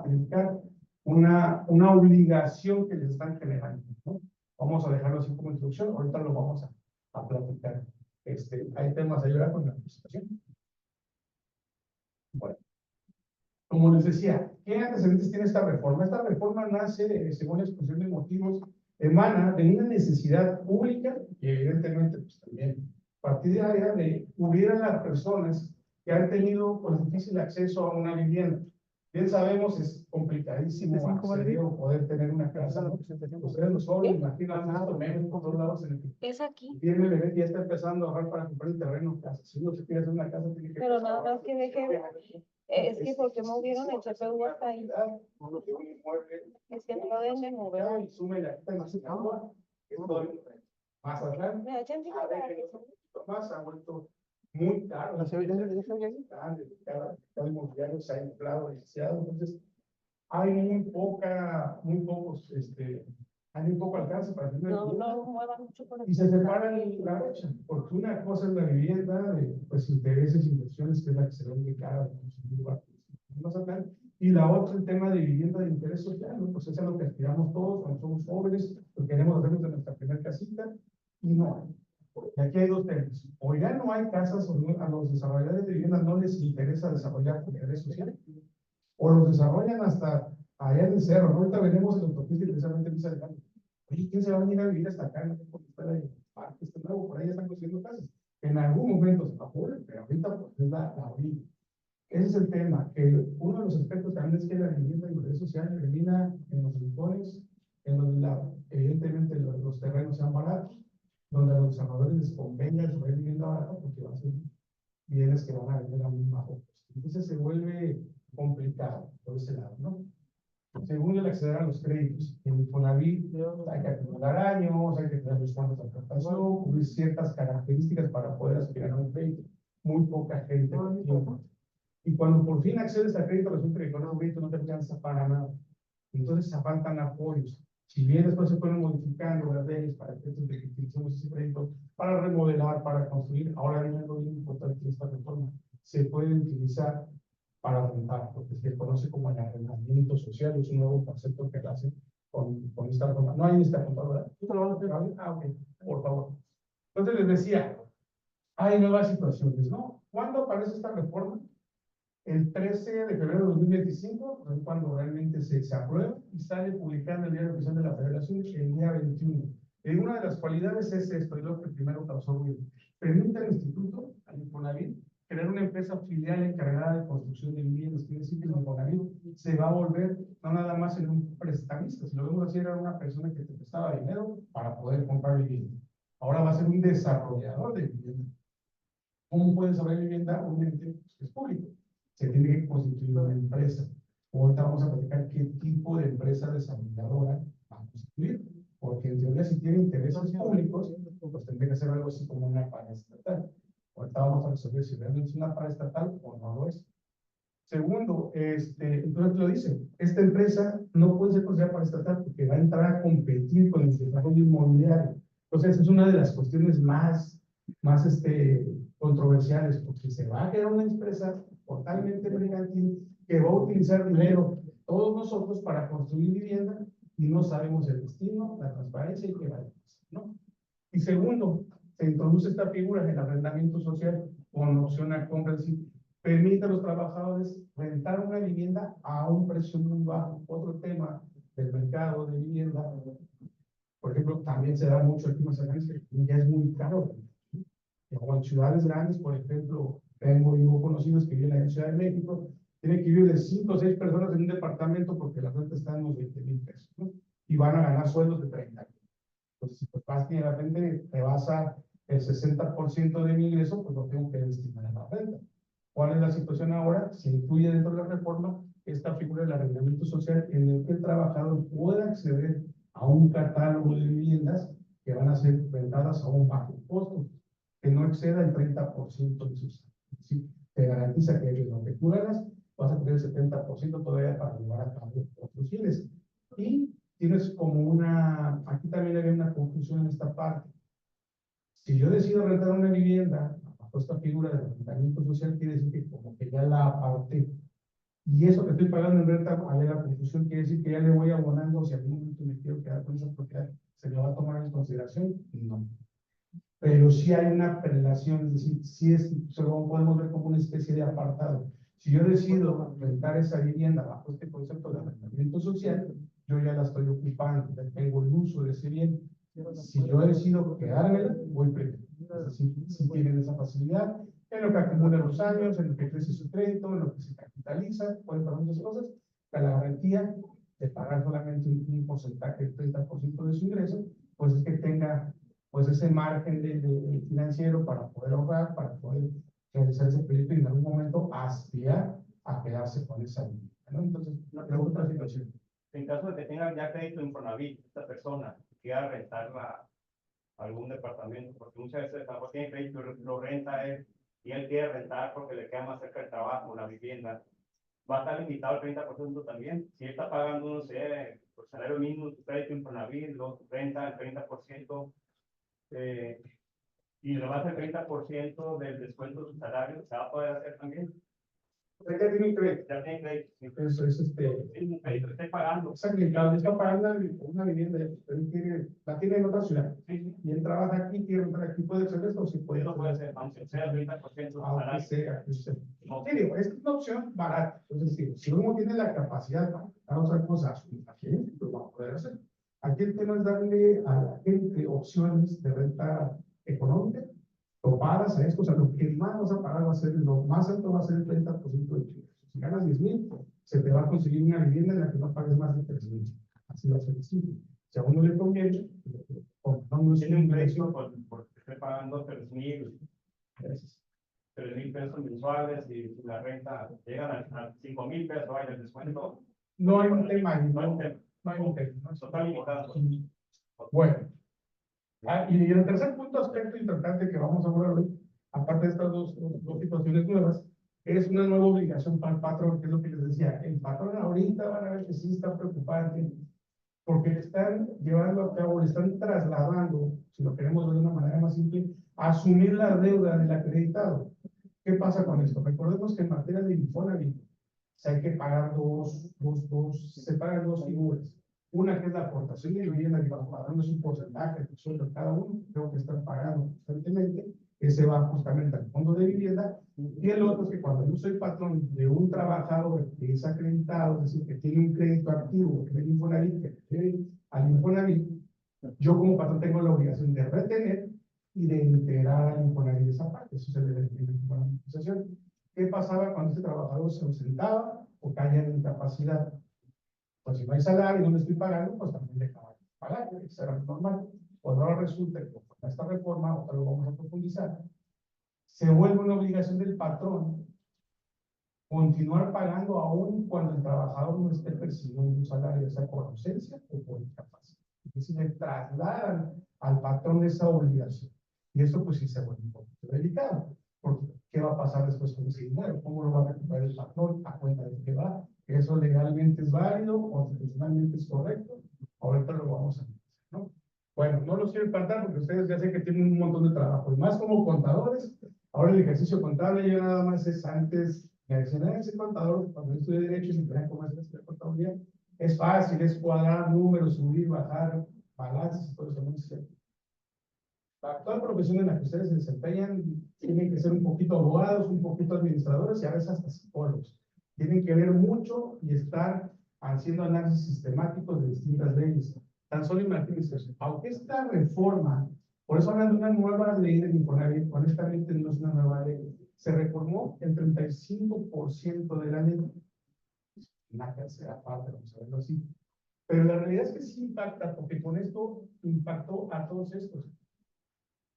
aplicar una obligación que les están generando, ¿no? Vamos a dejarlo así como introducción, ahorita lo vamos a platicar. Hay temas ahí ahora con la presentación. Bueno, como les decía, ¿qué antecedentes tiene esta reforma? Esta reforma nace, según la exposición de motivos, emana de una necesidad pública y evidentemente pues, también partidaria de cubrir a las personas que han tenido pues, difícil acceso a una vivienda. Bien sabemos, es complicadísimo acceder o poder tener una casa, ¿no? Ustedes lo saben, imaginan, en todos lados en el que es aquí. tiene el bebé, ya está empezando a ahorrar para comprar el terreno, casa. Si uno se quiere hacer una casa, tiene que... Pero nada más que deje, es que porque movieron el CPU hasta ahí. Es que no lo deben de mover. Y súmele aquí en agua, que es todo más atrás. Me echan encima para que se- Más ha vuelto muy caro. Cada inmobiliario se ha inflado demasiado, entonces hay muy pocos, hay muy poco alcance para tener no lo muevan mucho por y se separa la brecha, porque una cosa es la vivienda de pues intereses, inversiones, que es la que se vende cara, más atrás, y la otra el tema de vivienda de interés social, ¿no? Pues eso es a lo que aspiramos todos cuando somos jóvenes, lo queremos hacernos de nuestra primera casita, y no hay. Y aquí hay dos temas. O ya no hay casas, o no, a los desarrolladores de vivienda no les interesa desarrollar interés social, o los desarrollan hasta allá en el cerro, ¿no? Ahorita venimos en la autopista y precisamente dice alcalde, oye, ¿quién se va a venir a vivir hasta acá? No sé por qué está ahí, parque, está nuevo, por ahí ya están construyendo casas. En algún momento se va a poder, pero ahorita pues es la orilla. Ese es el tema, que uno de los aspectos también es que la vivienda de interés social termina en los rincones, en donde evidentemente los terrenos sean baratos, donde a los desarrolladores les convenga sobre vivienda barata, porque va a ser bienes que van a vender a muy bajo costo. Entonces se vuelve complicado por ese lado, ¿no? Segundo, el acceder a los créditos. En Infonavit hay que acumular años, hay que tener los fondos de aportación, cubrir ciertas características para poder aspirar a un crédito. Muy poca gente lo tiene. Y cuando por fin accedes a crédito, resulta que con un crédito no te alcanza para nada. Entonces se faltan apoyos. Si bien después se fueron modificando las leyes para que utilicemos ese crédito para remodelar, para construir, ahora viene algo bien importante de esta reforma. Se puede utilizar para rentar, porque se conoce como el arrendamiento social, es un nuevo concepto que hacen con esta reforma. No hay esta contadora. ¿Tú te lo vas a pegar? Ah, ok, por favor. Entonces les decía, hay nuevas situaciones, ¿no? ¿Cuándo aparece esta reforma? El 13 de febrero de 2025, es cuando realmente se aprueba y sale publicada en el Diario Oficial de la Federación el día 21. Y una de las cualidades es esto, y lo que primero causó ruido. Permite al Instituto, al Infonavit, crear una empresa filial encargada de construcción de viviendas. Quiere decir que el Infonavit se va a volver no nada más en un prestamista, si lo vemos así, era una persona que te prestaba dinero para poder comprar vivienda. Ahora va a ser un desarrollador de vivienda. ¿Cómo puede desarrollar vivienda? Un ente que es público. Se tiene que constituir una empresa. Ahorita vamos a platicar qué tipo de empresa desarrolladora va a constituir, porque en teoría si tiene intereses públicos, pues tendría que ser algo así como una paraestatal. Ahorita vamos a resolver si realmente es una paraestatal o no lo es. Segundo, entonces lo dice, esta empresa no puede ser considerada paraestatal porque va a entrar a competir con el desarrollo inmobiliario. Entonces es una de las cuestiones más controversiales, porque se va a crear una empresa totalmente mercantil que va a utilizar dinero de todos nosotros para construir vivienda y no sabemos el destino, la transparencia y qué va a pasar, ¿no? Y segundo, se introduce esta figura del arrendamiento social con opción a compra, es decir, permite a los trabajadores rentar una vivienda a un precio muy bajo. Otro tema del mercado de vivienda, por ejemplo, también se da mucho aquí en Mazatlán, que ya es muy caro. O en ciudades grandes, por ejemplo, tengo conocidos que viven en Ciudad de México, tienen que vivir de 5 o 6 personas en un departamento porque la renta está en los 20,000 pesos, ¿no? Y van a ganar sueldos de 30. Entonces, si tu papá de repente te basa el 60% de mi ingreso, pues lo tengo que destinar a la renta. ¿Cuál es la situación ahora? Se incluye dentro de la reforma esta figura del arrendamiento social en el que el trabajador pueda acceder a un catálogo de viviendas que van a ser rentadas a un bajo costo, que no exceda el 30% de sus. ¿Sí? Te garantiza que de lo que tú ganas, vas a tener el 70% todavía para llevar a cabo otros fines. Y tienes como aquí también había una confusión en esta parte. Si yo decido rentar una vivienda bajo esta figura de arrendamiento social, quiere decir que como que ya la aparté. Y eso que estoy pagando en renta, a ver, la confusión quiere decir que ya le voy abonando, si algún momento me quiero quedar con esa propiedad, ¿se me va a tomar en consideración? No. Pero sí hay una prelación, es decir, sí es, solo podemos ver como una especie de apartado. Si yo decido rentar esa vivienda bajo este concepto de arrendamiento social, yo ya la estoy ocupando, ya tengo el uso de ese bien. Si yo decido quedármela, voy primero. Es decir, si tienen esa facilidad, en lo que acumula los años, en lo que crece su crédito, en lo que se capitaliza, pueden pagar muchas cosas, la garantía de pagar solamente un porcentaje del 30% de su ingreso, pues es que tenga pues ese margen de financiero para poder ahorrar, para poder realizar ese proyecto y en algún momento aspirar a quedarse con esa vivienda, ¿no? Entonces, Una creo que otra pregunta, situación. en caso de que tenga ya crédito Infonavit, esta persona quiera rentarla a algún departamento, porque muchas veces tampoco tiene crédito, lo renta él, y él quiere rentar porque le queda más cerca el trabajo, la vivienda, va a estar limitado al 30% también. Si él está pagando, no sé, por salario mínimo, su crédito Infonavit, lo renta el 30%, y le va a hacer 30% del descuento de su salario, se va a poder hacer también. Ya tiene crédito. Ya tiene crédito. Sí. Eso es Sí, crédito, está pagando. Exactamente, está pagando una vivienda, pero él la tiene en otra ciudad. Sí. Y él trabaja aquí, quiere entrar aquí, puede hacer esto o sí puede. Eso puede ser, aunque sea el 30% de Aunque salario. sea, que sea. No. Sí, digo, es una opción barata. Entonces, digo, si uno tiene la capacidad para otra cosa a su gente, lo va a poder hacer. Aquí el tema es darle a la gente opciones de renta económica. Lo pagas a esto, o sea, lo que más vas a pagar va a ser, lo más alto va a ser el 30% de tu ingreso. Si ganas 10,000, se te va a conseguir una vivienda en la que no pagues más de 3,000. Así va a ser simple. Si a uno le conviene, o no es Tiene una un crédito inversión, porque esté pagando 3,000 pesos mensuales y la renta llegan a 5,000 pesos, vaya el descuento. no hay un tema ahí, No hay un tema. no hay un tema. ¿no? Total limitado. Bueno, y el tercer punto, aspecto importante que vamos a hablar hoy, aparte de estas dos situaciones nuevas, es una nueva obligación para el patrón, que es lo que les decía. El patrón ahorita van a ver que sí está preocupante, porque le están llevando a cabo, le están trasladando, si lo queremos ver de una manera más simple, a asumir la deuda del acreditado. ¿Qué pasa con esto? Recordemos que en materia de Infonavit hay que pagar se pagan dos figuras. Una que es la aportación de vivienda, que va pagando un porcentaje de sueldo cada uno, tengo que estar pagando constantemente, ese va justamente al fondo de vivienda, y el otro es que cuando yo soy patrón de un trabajador que es acreditado, es decir, que tiene un crédito activo, que es el Infonavit, que debe al Infonavit, yo como patrón tengo la obligación de retener y de integrar al Infonavit esa parte, eso se le define como la amortización. ¿Qué pasaba cuando ese trabajador se ausentaba o caía en incapacidad? Pues si no hay salario y no le estoy pagando, pues también dejaba de pagar, eso era normal. Pues ahora resulta que con esta reforma, otra lo vamos a profundizar, se vuelve una obligación del patrón continuar pagando aún cuando el trabajador no esté percibiendo un salario, sea por ausencia o por incapacidad. Es decir, le trasladan al patrón esa obligación. Y eso pues sí se vuelve un poquito delicado, porque ¿qué va a pasar después con ese dinero? ¿Cómo lo va a recuperar el patrón? ¿A cuenta de qué va? ¿Eso legalmente es válido? ¿Constitucionalmente es correcto? Ahorita lo vamos a ver, ¿no? Bueno, no los quiero espantar porque ustedes ya sé que tienen un montón de trabajo, y más como contadores. Ahora el ejercicio contable ya nada más es antes de accionar ese contador, cuando estudié Derecho y se entrega cómo es la contabilidad. Es fácil, es cuadrar números, subir, bajar, balances, todo eso no es cierto. La actual profesión en la que ustedes se desempeñan tienen que ser un poquito abogados, un poquito administradores y a veces hasta psicólogos. Tienen que ver mucho y estar haciendo análisis sistemáticos de distintas leyes. Tan solo imagínense, aunque esta reforma, por eso hablan de una nueva ley de Infonavit, honestamente no es una nueva ley, se reformó el 35% de la ley, una tercera parte, vamos a verlo así. Pero la realidad es que sí impacta, porque con esto impactó a todos estos.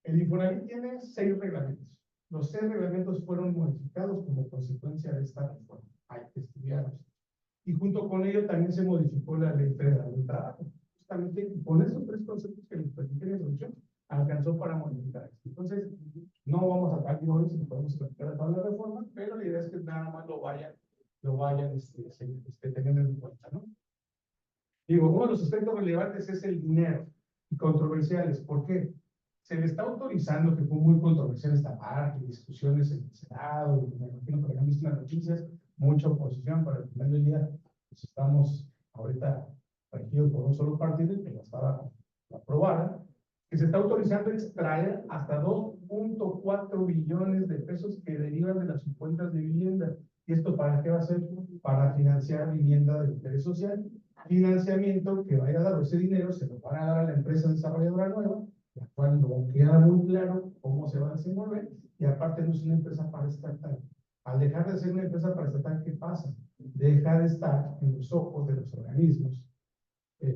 El Infonavit tiene 6 reglamentos. Los 6 reglamentos fueron modificados como consecuencia de esta reforma. Hay que estudiarlos. Y junto con ello también se modificó la Ley Federal del Trabajo. Justamente con esos 3 conceptos que les platiqué en la introducción, alcanzó para modificar esto. Entonces, no vamos a hablar hoy si podemos platicar toda la reforma, pero la idea es que nada más lo vayan teniendo en cuenta, ¿no? Digo, uno de los aspectos relevantes es el dinero y controversiales. ¿Por qué? Se le está autorizando, que fue muy controversial esta parte, discusiones en el Senado, y me imagino que han visto las noticias, mucha oposición, pero al final del día, pues estamos ahorita regidos por un solo partido que la estaba aprobada, que se está autorizando extraer hasta 2.4 billones de pesos que derivan de las cuentas de vivienda. ¿Y esto para qué va a ser? Para financiar vivienda de interés social. Financiamiento que vaya a dar ese dinero, se lo van a dar a la empresa desarrolladora nueva, la cual no queda muy claro cómo se va a desenvolver, y aparte no es una empresa paraestatal. Al dejar de ser una empresa paraestatal, ¿qué pasa? Deja de estar en los ojos de los organismos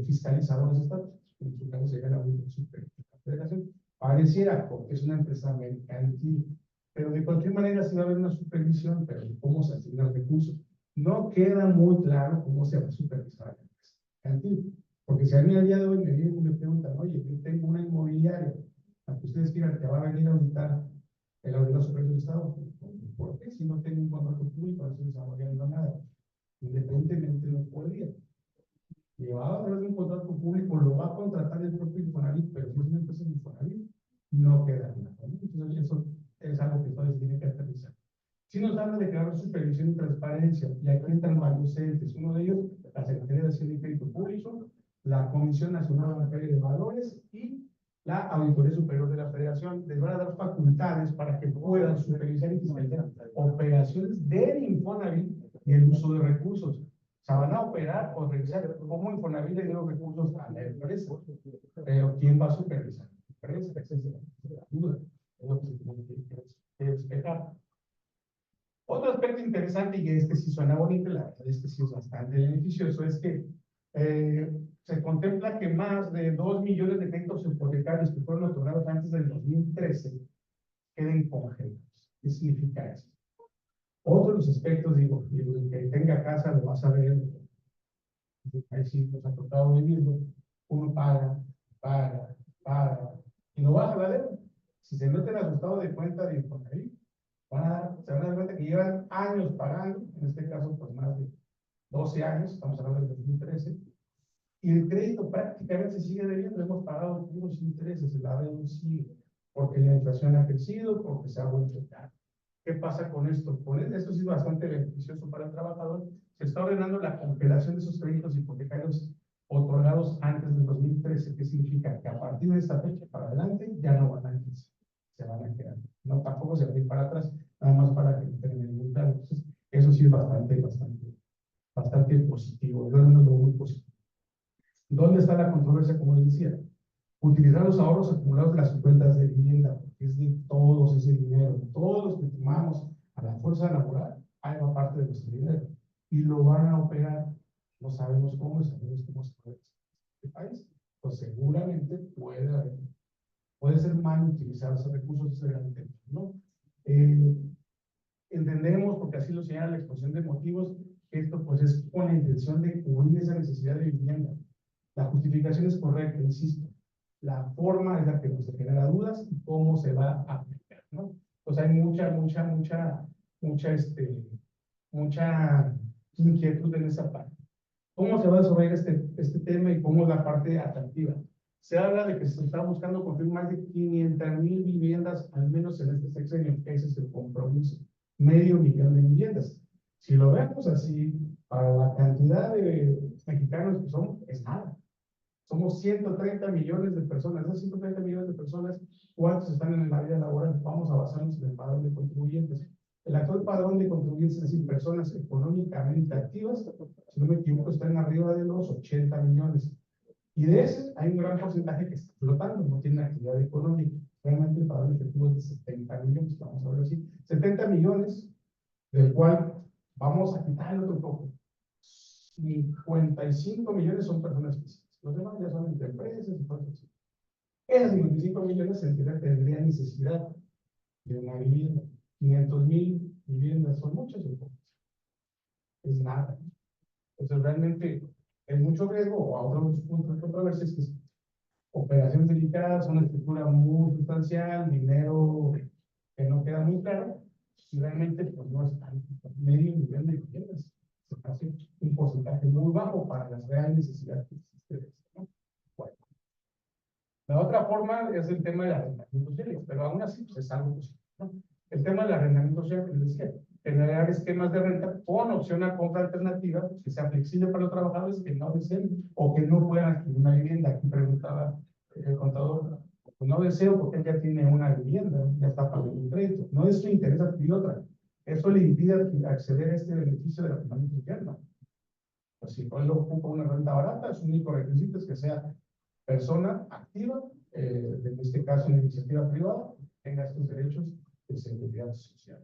fiscalizadores estatales. En su caso sería la Auditoría Superior de la Federación. Pareciera, porque es una empresa mercantil, pero de cualquier manera sí va a haber una supervisión, pero cómo se asignan recursos. No queda muy claro cómo se va a supervisar la empresa mercantil. Porque si a mí al día de hoy me vienen y me preguntan, oye, yo tengo una inmobiliaria, a que ustedes quieran que va a venir a auditar el Auditorio Superior del Estado, ¿por qué? Si no tengo un contrato público, no estoy desarrollando nada. Independientemente no podría. Llevado a través de un contrato público, lo va a contratar el propio Infonavit, pero si es una empresa de Infonavit, no queda nada. Entonces, eso es algo que todavía se tiene que aterrizar. Si nos habla de crear supervisión y transparencia, y aquí entran varios entes, uno de ellos, la Secretaría de Hacienda y Crédito Público, la Comisión Nacional Bancaria de Valores y la Auditoría Superior de la Federación. Les van a dar facultades para que puedan supervisar y fiscalizar operaciones del Infonavit y el uso de recursos. O sea, van a operar o revisar cómo Infonavit le dio recursos a la empresa. Pero ¿quién va a supervisar? La empresa, esa es la duda. Es lo que se tiene que despejar. Otro aspecto interesante, y este sí suena bonito, la verdad es que sí es bastante beneficioso, es que se contempla que más de 2 millones de créditos hipotecarios que fueron otorgados antes del 2013 queden congelados. ¿Qué significa eso? Otros aspectos, digo, y el que tenga casa lo va a saber, ahí sí nos ha tocado vivirlo, uno paga, y no baja la deuda. Si se meten al estado de cuenta de Infonavit, se van a dar cuenta que llevan años pagando, en este caso, pues más de 12 años, estamos hablando del 2013, y el crédito prácticamente se sigue debiendo, hemos pagado puros intereses, la deuda sigue, porque la inflación ha crecido, porque se ha vuelto caro. ¿Qué pasa con esto? Esto sí es bastante beneficioso para el trabajador. Se está ordenando la congelación de esos créditos hipotecarios otorgados antes del 2013. ¿Qué significa? Que a partir de esta fecha para adelante ya no van a crecer, se van a quedar. No, tampoco se van a ir para atrás, nada más para que no terminen muy claro. Entonces, eso sí es bastante positivo. Yo al menos lo veo muy positivo. ¿Dónde está la controversia? Como les decía, utilizar los ahorros acumulados de las cuentas de vivienda, porque es de todos ese dinero, todos los que tomamos a la fuerza laboral, ahí va parte de nuestro dinero, y lo van a operar, no sabemos cómo, sabemos cómo se puede hacer en este país, pues seguramente puede ser mal utilizado ese recurso, ese es el gran tema, ¿no? Entendemos, porque así lo señala la exposición de motivos, que esto pues es con la intención de cubrir esa necesidad de vivienda. La justificación es correcta, insisto. La forma es la que nos genera dudas y cómo se va a aplicar, ¿no? Pues hay mucha inquietud en esa parte. ¿Cómo se va a desarrollar este tema y cómo es la parte atractiva? Se habla de que se está buscando construir más de 500,000 viviendas, al menos en este sexenio. Ese es el compromiso. 500,000 de viviendas. Si lo vemos así, para la cantidad de mexicanos que son, es nada. Somos 130 millones de personas. Esas 130 millones de personas, ¿cuántos están en la vida laboral? Vamos a basarnos en el padrón de contribuyentes. El actual padrón de contribuyentes, es decir, personas económicamente activas, si no me equivoco, están arriba de los 80 millones. Y de ese hay un gran porcentaje que está flotando, no tiene actividad económica. Realmente el padrón efectivo es de 70 millones, vamos a ver así. 70 millones, del cual vamos a quitarle otro poco. 55 millones son personas físicas. Los demás ya son entre empresas y cosas. Esas 55 millones tendrían necesidad de una vivienda. 500,000 viviendas son muchas o pocas. Es nada. Entonces realmente hay mucho riesgo, o a otros puntos de controversia, es que operaciones delicadas, una estructura muy sustancial, dinero que no queda muy claro, y realmente pues no es tan 500,000 de viviendas. Se hace un porcentaje muy bajo para las reales necesidades que existen, ¿no? Bueno. La otra forma es el tema del arrendamiento social, pero aún así pues, es algo positivo, ¿no? El tema del arrendamiento social, les decía, generar esquemas de renta con opción a compra alternativa, pues, que sea flexible para los trabajadores que no deseen o que no puedan adquirir una vivienda. Aquí preguntaba el contador, pues no deseo porque él ya tiene una vivienda, ya está pagando un crédito. No es su interés adquirir otra. Eso le impide acceder a este beneficio de la economía social, ¿no? Pues si él ocupa una renta barata, su único requisito es que sea persona activa, en este caso una iniciativa privada, tenga estos derechos de seguridad social.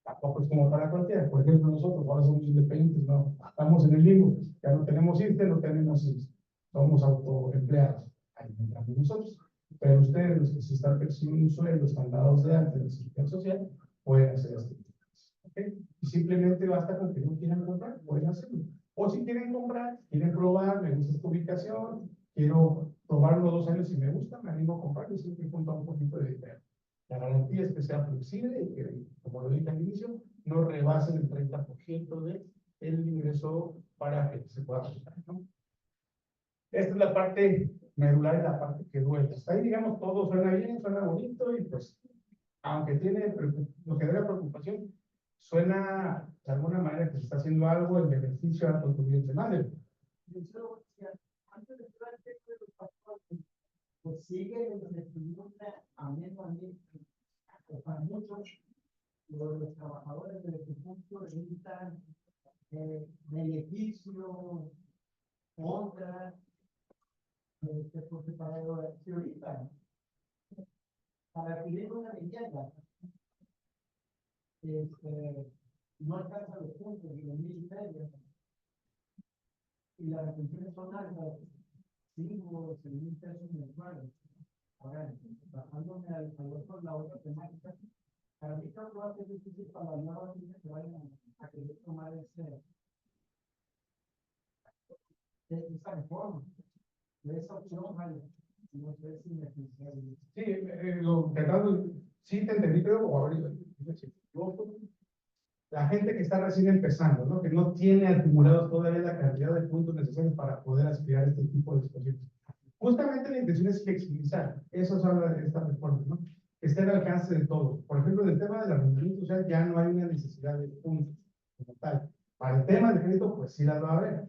Tampoco es como para cualquiera. Por ejemplo, nosotros ahora somos independientes, no, estamos en el limbo, ya no tenemos ISSSTE, no tenemos ISSSTE, somos autoempleados, ahí entramos nosotros. Pero ustedes, los que se están percibiendo un sueldo, están dados de alta en la seguridad social, pueden hacer este tipo de cosas, ¿okay? Y simplemente basta con que no quieran comprar, pueden hacerlo. O si quieren comprar, quieren probar, me gusta esta ubicación, quiero probarlo 2 años y me gusta, me animo a comprarlo y siempre junto un poquito de dinero. La garantía es que sea flexible y que, como lo dije al inicio, no rebasen el 30% del ingreso para que se pueda ajustar, ¿no? Esta es la parte medular y la parte que duele. Hasta ahí, digamos, todo suena bien, suena bonito y pues, aunque tiene, lo que genera preocupación, suena de alguna manera que se está haciendo algo en beneficio al contribuyente madre. Antes de entrar al texto de los patrones, pues sigue la incertidumbre amenamente para muchos los trabajadores desde su punto de vista beneficio contra porque para si ahorita para adquirir una vivienda no alcanza los puntos de los 1,000 y las retenciones son altas, 5 o 6,000 pesos mensuales. Ahora, bajándome la otra temática, para mí creo que va a ser difícil para las nuevas niñas que vayan a querer tomar esta reforma, de esa opción, vale. No sé si me funciona. Sí, lo que acabo, sí te entendí, creo, o ahorita, la gente que está recién empezando, ¿no? Que no tiene acumulado todavía la cantidad de puntos necesarios para poder aspirar a este tipo de dispositivos. Justamente la intención es flexibilizar, eso se habla de esta reforma, ¿no? Que esté al alcance de todos. Por ejemplo, en el tema del arrendamiento social ya no hay una necesidad de puntos como tal. Para el tema de crédito, pues sí las va a haber.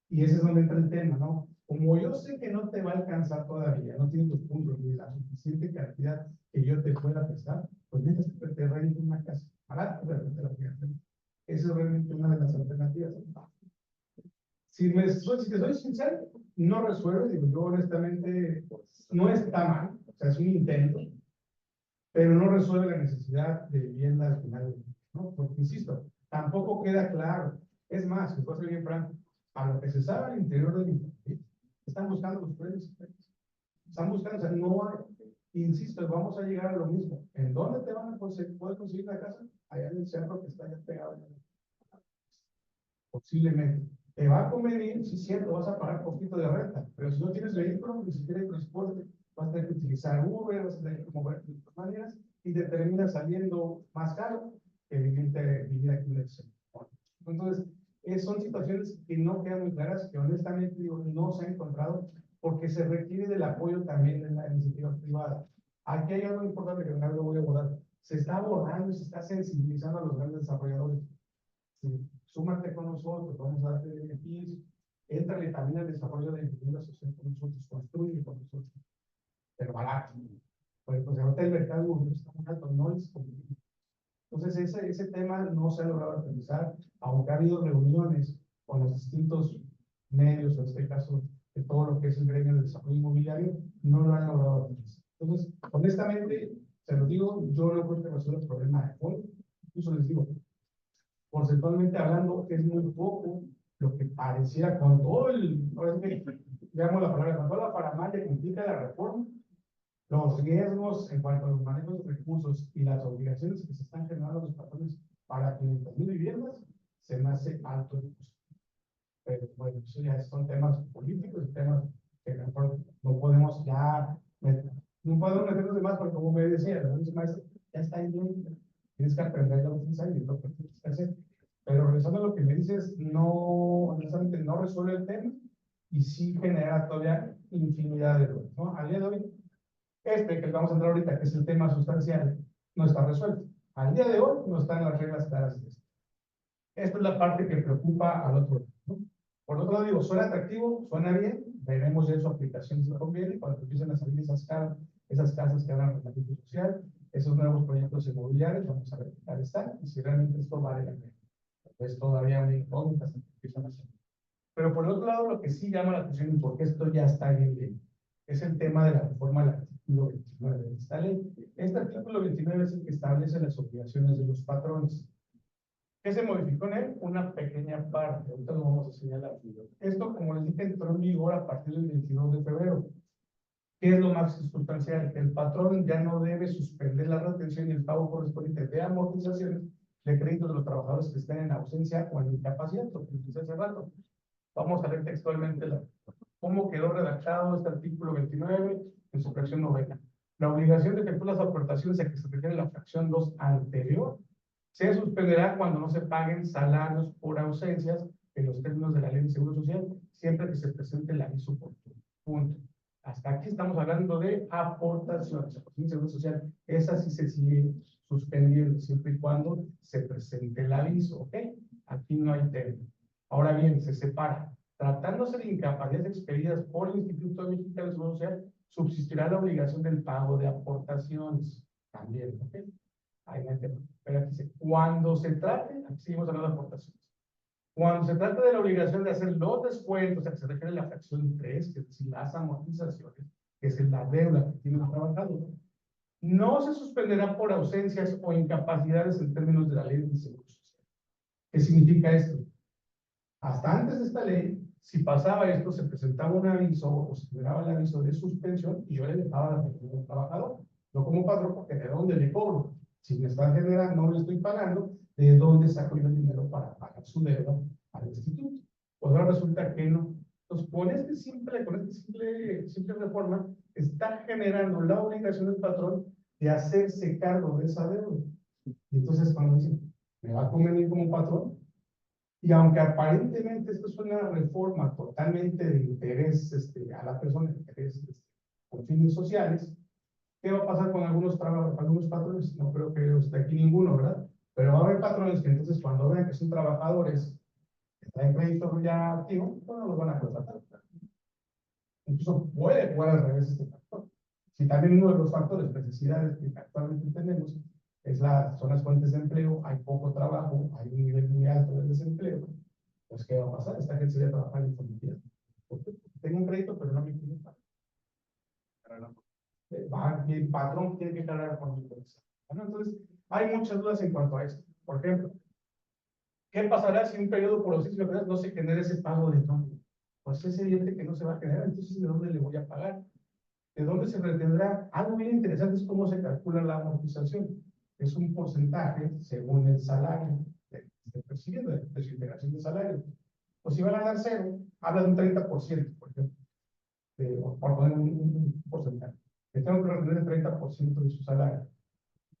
Y ese es donde entra el tema, ¿no? Como yo sé que no te va a alcanzar todavía, no tienes los puntos ni la suficiente cantidad que yo te pueda prestar, pues mientras te rento una casa barata, realmente la voy a hacer. Esa es realmente una de las alternativas. Si te soy sincero, no resuelve, digo, yo honestamente, pues, no está mal, o sea, es un intento, pero no resuelve la necesidad de vivienda al final, ¿no? Porque, insisto, tampoco queda claro. Es más, si puedo ser bien franco, a lo que se sabe al interior del país, están buscando los precios. Están buscando, o sea, no hay, insisto, vamos a llegar a lo mismo. ¿En dónde te van a conseguir, puedes conseguir la casa? Allá en el cerro que está ya pegado. Posiblemente. Te va a convenir, sí, cierto, vas a pagar poquito de renta, pero si no tienes vehículo, ni siquiera hay transporte, vas a tener que utilizar Uber, vas a tener que moverte de todas maneras y te termina saliendo más caro que vivir aquí en el centro. Entonces, son situaciones que no quedan muy claras, que honestamente digo, no se han encontrado, porque se requiere del apoyo también de la iniciativa privada. Aquí hay algo importante que no lo voy a abordar. Se está abordando y se está sensibilizando a los grandes desarrolladores. Sí, súmate con nosotros, vamos a darte beneficios. Éntrale también al desarrollo de vivienda social con nosotros, construye con nosotros. Pero barato. Pues ahorita el mercado está muy alto, no es competitivo. Entonces, ese tema no se ha logrado aterrizar, aunque ha habido reuniones con los distintos medios, en este caso, de todo lo que es el gremio de desarrollo inmobiliario, no lo han logrado aterrizar. Entonces, honestamente, se lo digo, yo no creo que resuelva el problema de hoy. Incluso les digo, porcentualmente hablando, es muy poco lo que pareciera con todo el, ahora sí que, digamos la palabra, con toda la paramaya que implica la reforma, los riesgos en cuanto a los manejos de recursos y las obligaciones que se están generando los patrones para 500,000 viviendas, se me hace alto el costo. Pero bueno, eso ya son temas políticos, temas que a lo mejor no podemos ya no podemos meternos de más, porque como me decía, la maestra, ya está ahí bien, tienes que aprender a utilizar y es lo que tienes que hacer. Pero regresando a lo que me dices, no, honestamente no resuelve el tema y sí genera todavía infinidad de dudas, ¿no? Al día de hoy, que vamos a entrar ahorita, que es el tema sustancial, no está resuelto. Al día de hoy no están las reglas claras de esto. Esta es la parte que preocupa al otro lado, ¿no? Por otro lado, digo, suena atractivo, suena bien, veremos ya en su aplicación si lo conviene, cuando empiecen a salir esas casas que hablan de la social, esos nuevos proyectos inmobiliarios, vamos a ver qué tal están y si realmente esto vale la pena. Es todavía una incógnita hasta que empiezan a salir. Pero por el otro lado, lo que sí llama la atención y porque esto ya está bien, es el tema de la reforma del artículo 29 de esta ley. Este artículo 29 es el que establece las obligaciones de los patrones. ¿Qué se modificó en él? Una pequeña parte, ahorita lo vamos a señalar. Esto, como les dije, entró en vigor a partir del 22 de febrero. ¿Qué es lo más sustancial? Que el patrón ya no debe suspender la retención y el pago correspondiente de amortizaciones de créditos de los trabajadores que estén en ausencia o en incapacidad, lo que dice hace rato. Vamos a ver textualmente cómo quedó redactado este artículo 29 en su fracción novena. La obligación de efectuar las aportaciones a que se refiere la fracción 2 anterior se suspenderá cuando no se paguen salarios por ausencias en los términos de la Ley de Seguro Social, siempre que se presente el aviso oportuno. Punto. Hasta aquí estamos hablando de aportaciones. Aportaciones de Seguro Social, esa sí se sigue suspendiendo siempre y cuando se presente el aviso, ¿ok? Aquí no hay tema. Ahora bien, se separa. Tratándose de incapacidades expedidas por el Instituto Mexicano de Seguro Social, subsistirá la obligación del pago de aportaciones. También, ¿ok? Ahí no hay tema. Pero aquí dice, cuando se trate, aquí seguimos hablando de aportaciones. Cuando se trata de la obligación de hacer los descuentos, a que se refiere a la fracción 3, que es decir, las amortizaciones, que es la deuda que tiene el trabajador, no se suspenderá por ausencias o incapacidades en términos de la Ley de Seguro Social. ¿Qué significa esto? Hasta antes de esta ley, si pasaba esto, se presentaba un aviso o se generaba el aviso de suspensión y yo le dejaba la pensión al trabajador. No como patrón, porque ¿de dónde le cobro? Si me está generando, no le estoy pagando, ¿de dónde saco yo el dinero para pagar su deuda al instituto? Pues ahora resulta que no. Entonces, con esta simple reforma, está generando la obligación del patrón de hacerse cargo de esa deuda. Y entonces, cuando dicen, ¿me va a convenir como patrón? Y aunque aparentemente esto es una reforma totalmente de interés a la persona, de interés con fines sociales, ¿qué va a pasar con algunos patrones? No creo que esté aquí ninguno, ¿verdad? Pero va a haber patrones que entonces cuando vean que son trabajadores que traen crédito ya activo, pues no los van a contratar. Incluso puede jugar al revés este factor. Si también uno de los factores, necesidades que actualmente tenemos, son las fuentes de empleo, hay poco trabajo, hay un nivel muy alto de desempleo, pues ¿qué va a pasar? Esta gente se va a trabajar en informalidad. Porque tengo un crédito, pero no me quiere pagar. El patrón tiene que cargar con mi empresa. Bueno, entonces, hay muchas dudas en cuanto a esto. Por ejemplo, ¿qué pasará si un periodo por ausencia no se genera ese pago de nómina? Pues es evidente que no se va a generar, entonces ¿de dónde le voy a pagar? ¿De dónde se retendrá? Algo bien interesante es cómo se calcula la amortización. Es un porcentaje según el salario que esté percibiendo, de su integración de salario. Pues si van a dar cero, habla de un 30%, por ejemplo, por poner un porcentaje. Le tengo que retener el 30% de su salario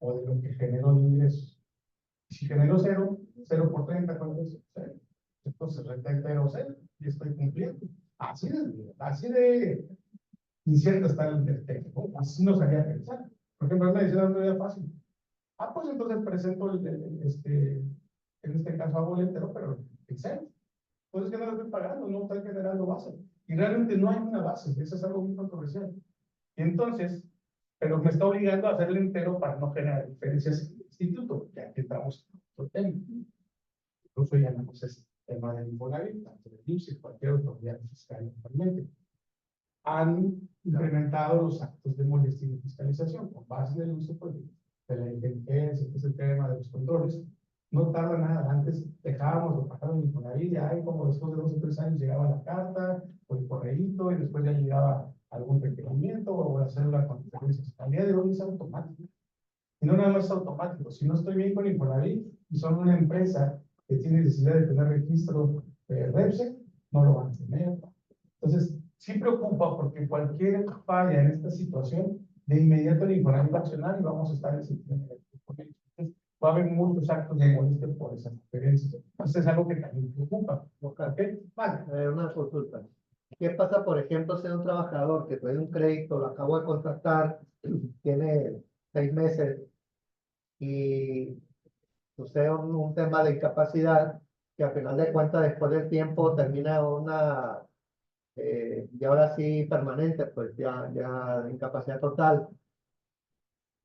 o de lo que generó de ingresos. Si generó cero, 0 por 30, ¿cuánto es? 0. Entonces retén 0 y estoy cumpliendo. Así de incierto está el texto. Así nos haría pensar. Por ejemplo, me dice una idea fácil. Pues entonces presento en este caso hago el entero, pero Excel. Entonces, ¿qué no lo estoy pagando? No estoy generando base. Y realmente no hay una base. Eso es algo muy controversial. Y entonces, pero me está obligando a hacer el entero para no generar diferencias en el instituto, ya que estamos en otro tema. Incluso ya no es tema del Infonavit, tanto del IMSS y cualquier autoridad fiscal actualmente. Han implementado los actos de molestia y de fiscalización con base en el uso de la inteligencia, que es el tema de los controles. No tarda nada, antes dejábamos lo pasado en Infonavit, ya hay como después de 2 o 3 años llegaba la carta o el correíto y después ya llegaba algún requerimiento o la cédula con diferencias. Al día de hoy es automático. Y no nada más es automático. Si no estoy bien con Infonavit y son una empresa que tiene necesidad de tener registro de REPSE, no lo van a tener. Entonces, sí preocupa porque cualquier falla en esta situación, de inmediato el Infonavit va a accionar y vamos a estar en sentido negativo con ellos. Entonces, va a haber muchos actos de molestia por esas diferencias. Entonces, es algo que también preocupa. ¿Ok? Vale. Una consulta. ¿Qué pasa, por ejemplo, si un trabajador que tiene un crédito, lo acabo de contratar, tiene 6 meses y sucede un tema de incapacidad que al final de cuentas después del tiempo termina una, y ahora sí permanente, pues ya incapacidad total.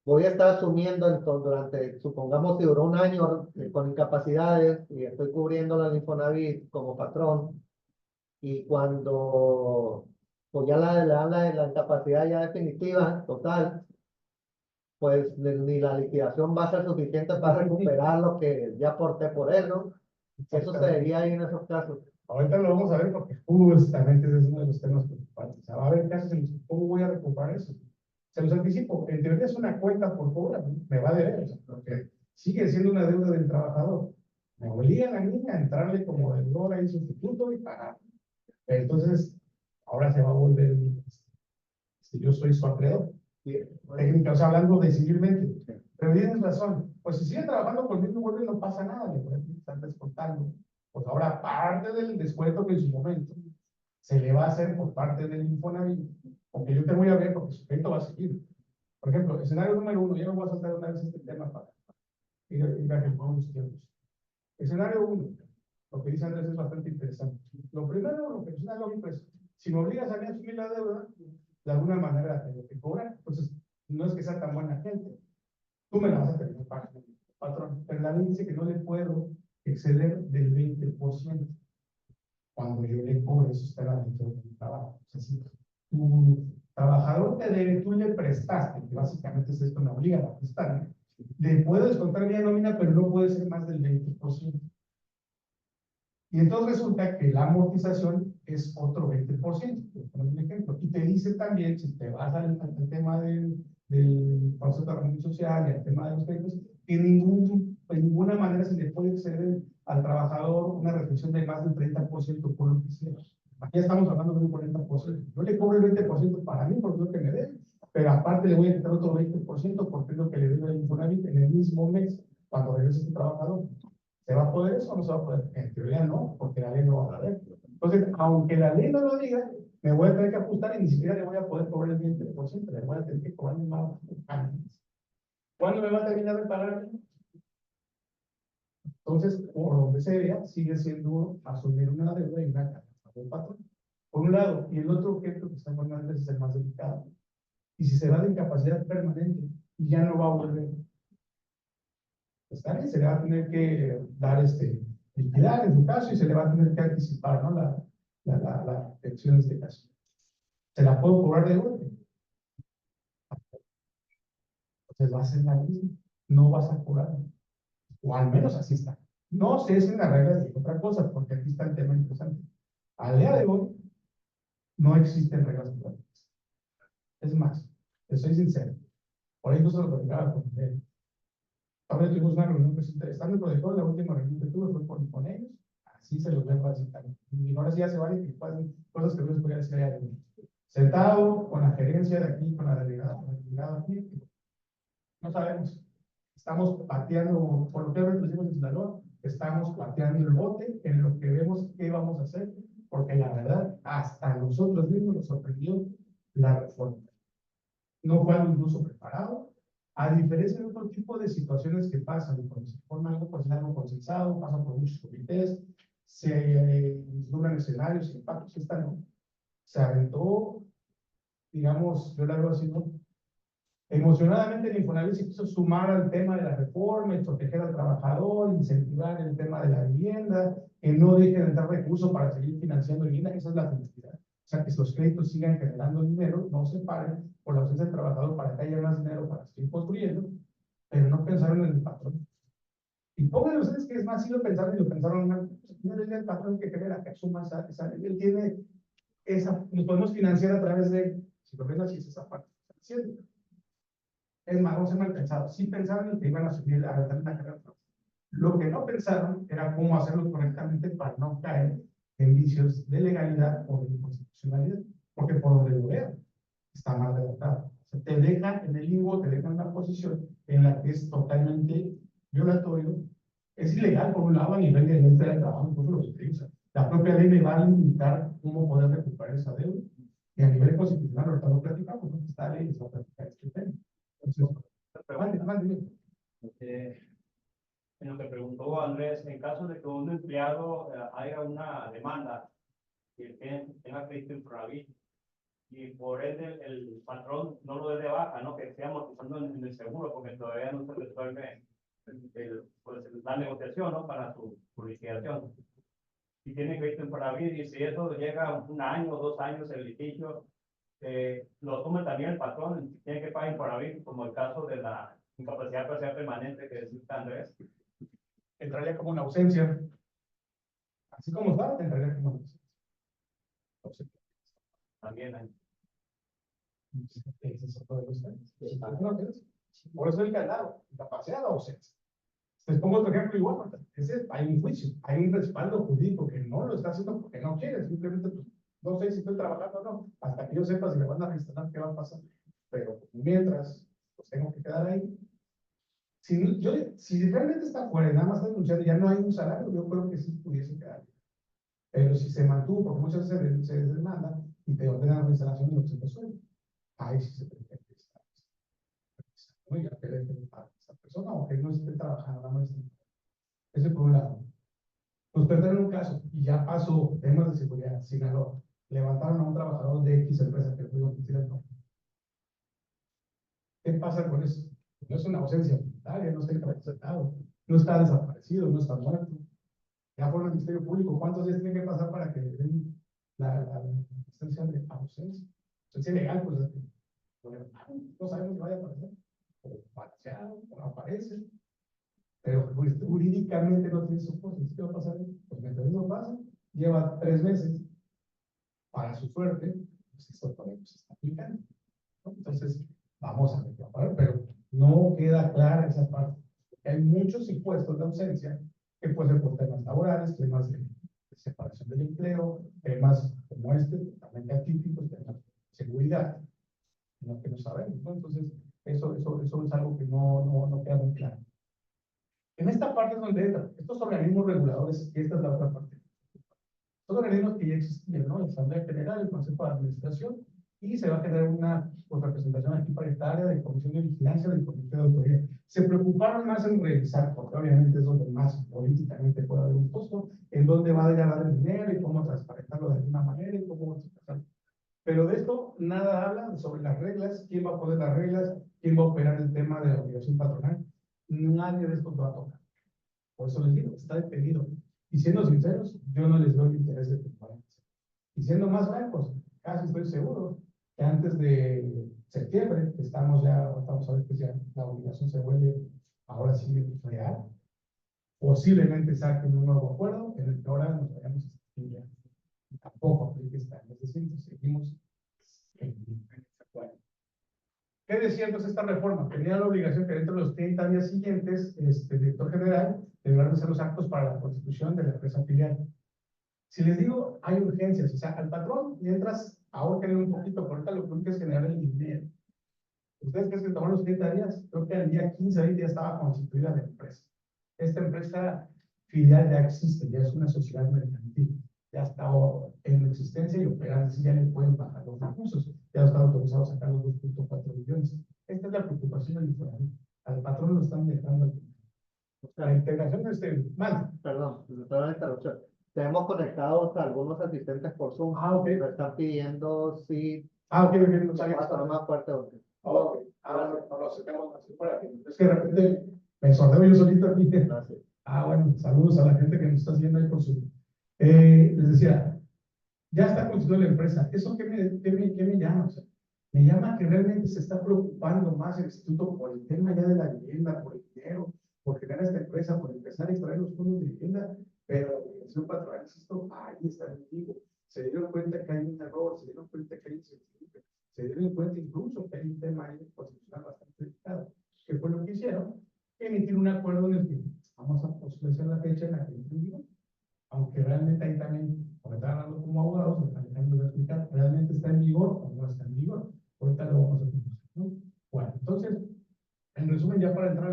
Voy a estar asumiendo entonces durante, supongamos que duró un año con incapacidades y estoy cubriendo la Infonavit como patrón y cuando pues ya la incapacidad ya definitiva, total, pues ni la liquidación va a ser suficiente para recuperar lo que ya aporté por él, ¿no? ¿Qué sucedería ahí en esos casos? Ahorita lo vamos a ver porque justamente ese es uno de los temas preocupantes. O sea, va a haber casos en los que cómo voy a recuperar eso. Se los anticipo, en teoría es una cuenta por cobrar, ¿no? Me va a deber, o sea, porque sigue siendo una deuda del trabajador. Me obligan a mí a entrarle como deudor ahí sustituto y pagar. Pero entonces, ahora se va a volver, yo soy su acreedor. Técnica, o sea, hablando de civilmente. Pero tienes razón, pues si sigue trabajando conmigo, vuelve, no pasa nada, le pueden estar descontando. Pues ahora, parte del descuento que en su momento se le va a hacer por parte del Infonavit, porque yo te voy a ver, porque su crédito va a seguir. Por ejemplo, escenario número 1, yo me voy a saltar una vez este tema para ir a que pongamos tiempos. Escenario 1, lo que dice Andrés es bastante interesante. Lo primero, lo que es una lógica es, si me obligas a mí a asumir la deuda, de alguna manera tengo que cobrar. Entonces, no es que sea tan buena gente. Tú me la vas a terminar pagando, patrón. Pero la ley dice que no le puedo exceder del 20%. Cuando yo le cobre, eso está dentro del trabajo. O sea, si tu trabajador te debe, tú le prestaste, que básicamente es esto, me obliga a prestar, le puedo descontar vía nómina, pero no puede ser más del 20%. Y entonces resulta que la amortización es otro 20%, por un ejemplo. Y te dice también, si te vas al tema del concepto de remuneración social y al tema de los créditos, que de ninguna manera se le puede exceder al trabajador una retención de más del 30% por lo que sea. Aquí estamos hablando de un 40%. Yo le cobro el 20% para mí, porque es lo que me debe, pero aparte le voy a quitar otro 20% porque es lo que le debe al Infonavit en el mismo mes cuando regrese ese trabajador. ¿Se va a poder eso o no se va a poder? En teoría no, porque la ley no va a poder. Entonces, aunque la ley no lo diga, me voy a tener que ajustar y ni siquiera le voy a poder cobrar el 20%, le voy a tener que cobrar más antes. ¿Cuándo me va a terminar de pagar? Entonces, por donde se vea, sigue siendo asumir una deuda y una carga del patrón. Por un lado, y el otro objeto que está en es el más delicado. Y si se va de incapacidad permanente y ya no va a volver, está bien, se le va a tener que dar liquidar en su caso y se le va a tener que anticipar, ¿no? La pensión en este caso. ¿Se la puedo cobrar de golpe? Entonces va a ser la misma. No vas a cobrar. O al menos así está. No sé si en las reglas de otra cosa, porque aquí está el tema interesante. Al día de hoy, no existen reglas prácticas. Es más, te soy sincero. Por ahí no se lo platicaba con él. Ahora tuvimos una reunión que es interesante, pero de todo, la última reunión que tuve fue con ellos. Así se los voy a facilitar. Y ahora sí ya se vale que pasen cosas que no se podía decir allá. Sentado con la gerencia de aquí, con la delegada aquí, no sabemos. Estamos pateando, por lo que vemos en Sinaloa, estamos pateando el bote en lo que vemos qué vamos a hacer, porque la verdad, hasta nosotros mismos nos sorprendió la reforma. No fue algo incluso preparado, a diferencia de otro tipo de situaciones que pasan, cuando se forma algo, pues es algo consensado, pasa por muchos comités, se vislumbran escenarios, impactos, esta no. Se aventó, digamos, yo la veo así, ¿no? Emocionadamente el Infonavit se quiso sumar al tema de la reforma y proteger al trabajador, incentivar el tema de la vivienda, que no dejen de entrar recursos para seguir financiando vivienda, esa es la finalidad. O sea, que los créditos sigan generando dinero, no se paren por la ausencia del trabajador para que haya más dinero para seguir construyendo, pero no pensaron en el patrón. Y pónganle ustedes que es más, si lo pensaron y lo pensaron mal, no le el patrón que genera que suma él tiene esa, nos podemos financiar a través de, si lo ven así, es esa parte que están haciendo. Es más, no se mal pensado. Sí pensaron en que iban a subir a la carrera. Lo que no pensaron era cómo hacerlo correctamente para no caer en vicios de legalidad o de inconstitucionalidad. Porque por donde lo vean, está mal redactado. O sea, te dejan en el limbo, te dejan en una posición en la que es totalmente violatorio. Es ilegal, por un lado, a nivel de ley de trabajo, incluso lo utiliza. La propia ley me va a limitar cómo poder recuperar esa deuda. Y a nivel constitucional, ahorita lo platicamos, ¿no? Esta ley les va a platicar este tema. Entonces, lo que preguntó Andrés, en caso de que un empleado haya una demanda y tenga crédito Infonavit y por ende el patrón no lo dé de baja, ¿no? Que esté amortizando en el seguro porque todavía no se resuelve pues, la negociación, ¿no? Para su liquidación. Si tiene crédito Infonavit y si eso llega a 1 año o 2 años el litigio, lo asume también el patrón, tiene que pagar Infonavit, como el caso de la incapacidad parcial permanente que decía Andrés. Entraría como una ausencia. Así como está, entraría como una ausencia. También hay. Ese es otro de los temas. Por eso el candado, incapacidad o ausencia. Les pongo otro ejemplo igual. Hay un juicio, hay un respaldo jurídico que no lo está haciendo porque no quiere, simplemente pues, no sé si estoy trabajando o no, hasta que yo sepa si me van a reinstalar, qué va a pasar. Pero mientras, pues tengo que quedar ahí. Si realmente está fuera y nada más denunciar, ya no hay un salario, yo creo que sí pudiese quedar. Pero si se mantuvo, porque muchas veces se demanda y te ordenan reinstalación de lo que se te suelda, ahí sí se pretende estar. Oiga, que le a esa persona o que no esté trabajando, nada más. Ese por un lado. Nos perdieron un caso y ya pasó temas de seguridad. Sinaloa. Levantaron a un trabajador de X empresa que pudo cumplir el nombre. ¿Qué pasa con eso? No es una ausencia voluntaria, no está incapacitado, no está desaparecido, no está muerto. Ya por el Ministerio Público, ¿cuántos días tiene que pasar para que le den la licencia de ausencia? Ausencia legal, pues no sabemos si vaya a aparecer. O parcial, o no aparece. Pero pues, jurídicamente no tiene soporte. ¿Qué va a pasar? Pues mientras eso pasa, lleva 3 meses. Para su suerte, pues esto todavía se está aplicando, ¿no? Entonces, vamos a ver qué va a pasar, pero no queda clara esa parte. Hay muchos impuestos de ausencia que pueden ser por temas laborales, temas de separación del empleo, temas como este, totalmente atípicos, temas de seguridad, lo que no sabemos, ¿no? Entonces, eso es algo que no queda muy claro. En esta parte es donde entran estos organismos reguladores, y esta es la otra parte. Son organismos que ya existían, ¿no? La Asamblea General, el Consejo de Administración, y se va a generar una pues, representación aquí paritaria de Comisión de Vigilancia, de Comité de Autoridad. Se preocuparon más en revisar, porque obviamente es donde más políticamente puede haber un costo, en dónde va a llegar el dinero y cómo transparentarlo de alguna manera y cómo pasar. Pero de esto nada habla sobre las reglas, quién va a poner las reglas, quién va a operar el tema de la obligación patronal. Nadie de esto lo va a tocar. Por eso les digo, está detenido. Y siendo sinceros, yo no les doy el interés de que puedan hacer. Y siendo más francos, casi estoy seguro que antes de septiembre, estamos a ver que ya la obligación se vuelve ahora sí real, posiblemente saquen un nuevo acuerdo en el que ahora nos vayamos a septiembre. Tampoco aplica esta, es decir, seguimos en ese acuerdo. ¿Qué decía entonces esta reforma? Tenía la obligación que dentro de los 30 días siguientes, el director general deberá hacer los actos para la constitución de la empresa filial. Si les digo, hay urgencias, o sea, al patrón, mientras, ahora que un poquito, por ahorita lo que único es generar el dinero. ¿Ustedes creen que tomaron los 30 días? Creo que al día 15 ahí ya estaba constituida la empresa. Esta empresa filial ya existe, ya es una sociedad mercantil, ya está en existencia y operando, ya le pueden bajar los recursos, ya está autorizado a sacar los 2.4 millones. Esta es la preocupación del Infonavit. Al patrón lo están dejando. La integración de mal. Perdón la interrupción. Tenemos conectados a algunos asistentes por Zoom. Ok. Me están pidiendo si. Ok, no sabía que estaba más fuerte. Ok, no lo aceptamos así para que. Es que de repente me sordeo yo solito aquí. Gracias. Bueno, saludos a la gente que nos está siguiendo ahí por Zoom. Les decía, ya está constituida la empresa. ¿Eso qué me llama? O sea, me llama que realmente se está preocupando más el instituto por el tema ya de la vivienda, por el dinero, por generar esta empresa, por empezar a extraer los fondos de vivienda, pero la obligación patronal, esto ahí está el motivo. Se dieron cuenta que hay un error, se dieron cuenta que hay incertidumbre, se dieron cuenta incluso que hay un tema ahí constitucional bastante delicado. ¿Qué fue lo que hicieron? Emitir un acuerdo en el que vamos a posponer la fecha en la que entendió. Aunque realmente ahí también, como están hablando como abogados, me están dejando de explicar, ¿realmente está en vigor o no está en vigor? Ahorita lo vamos a ver, ¿no? Bueno, entonces, en resumen, ya para entrar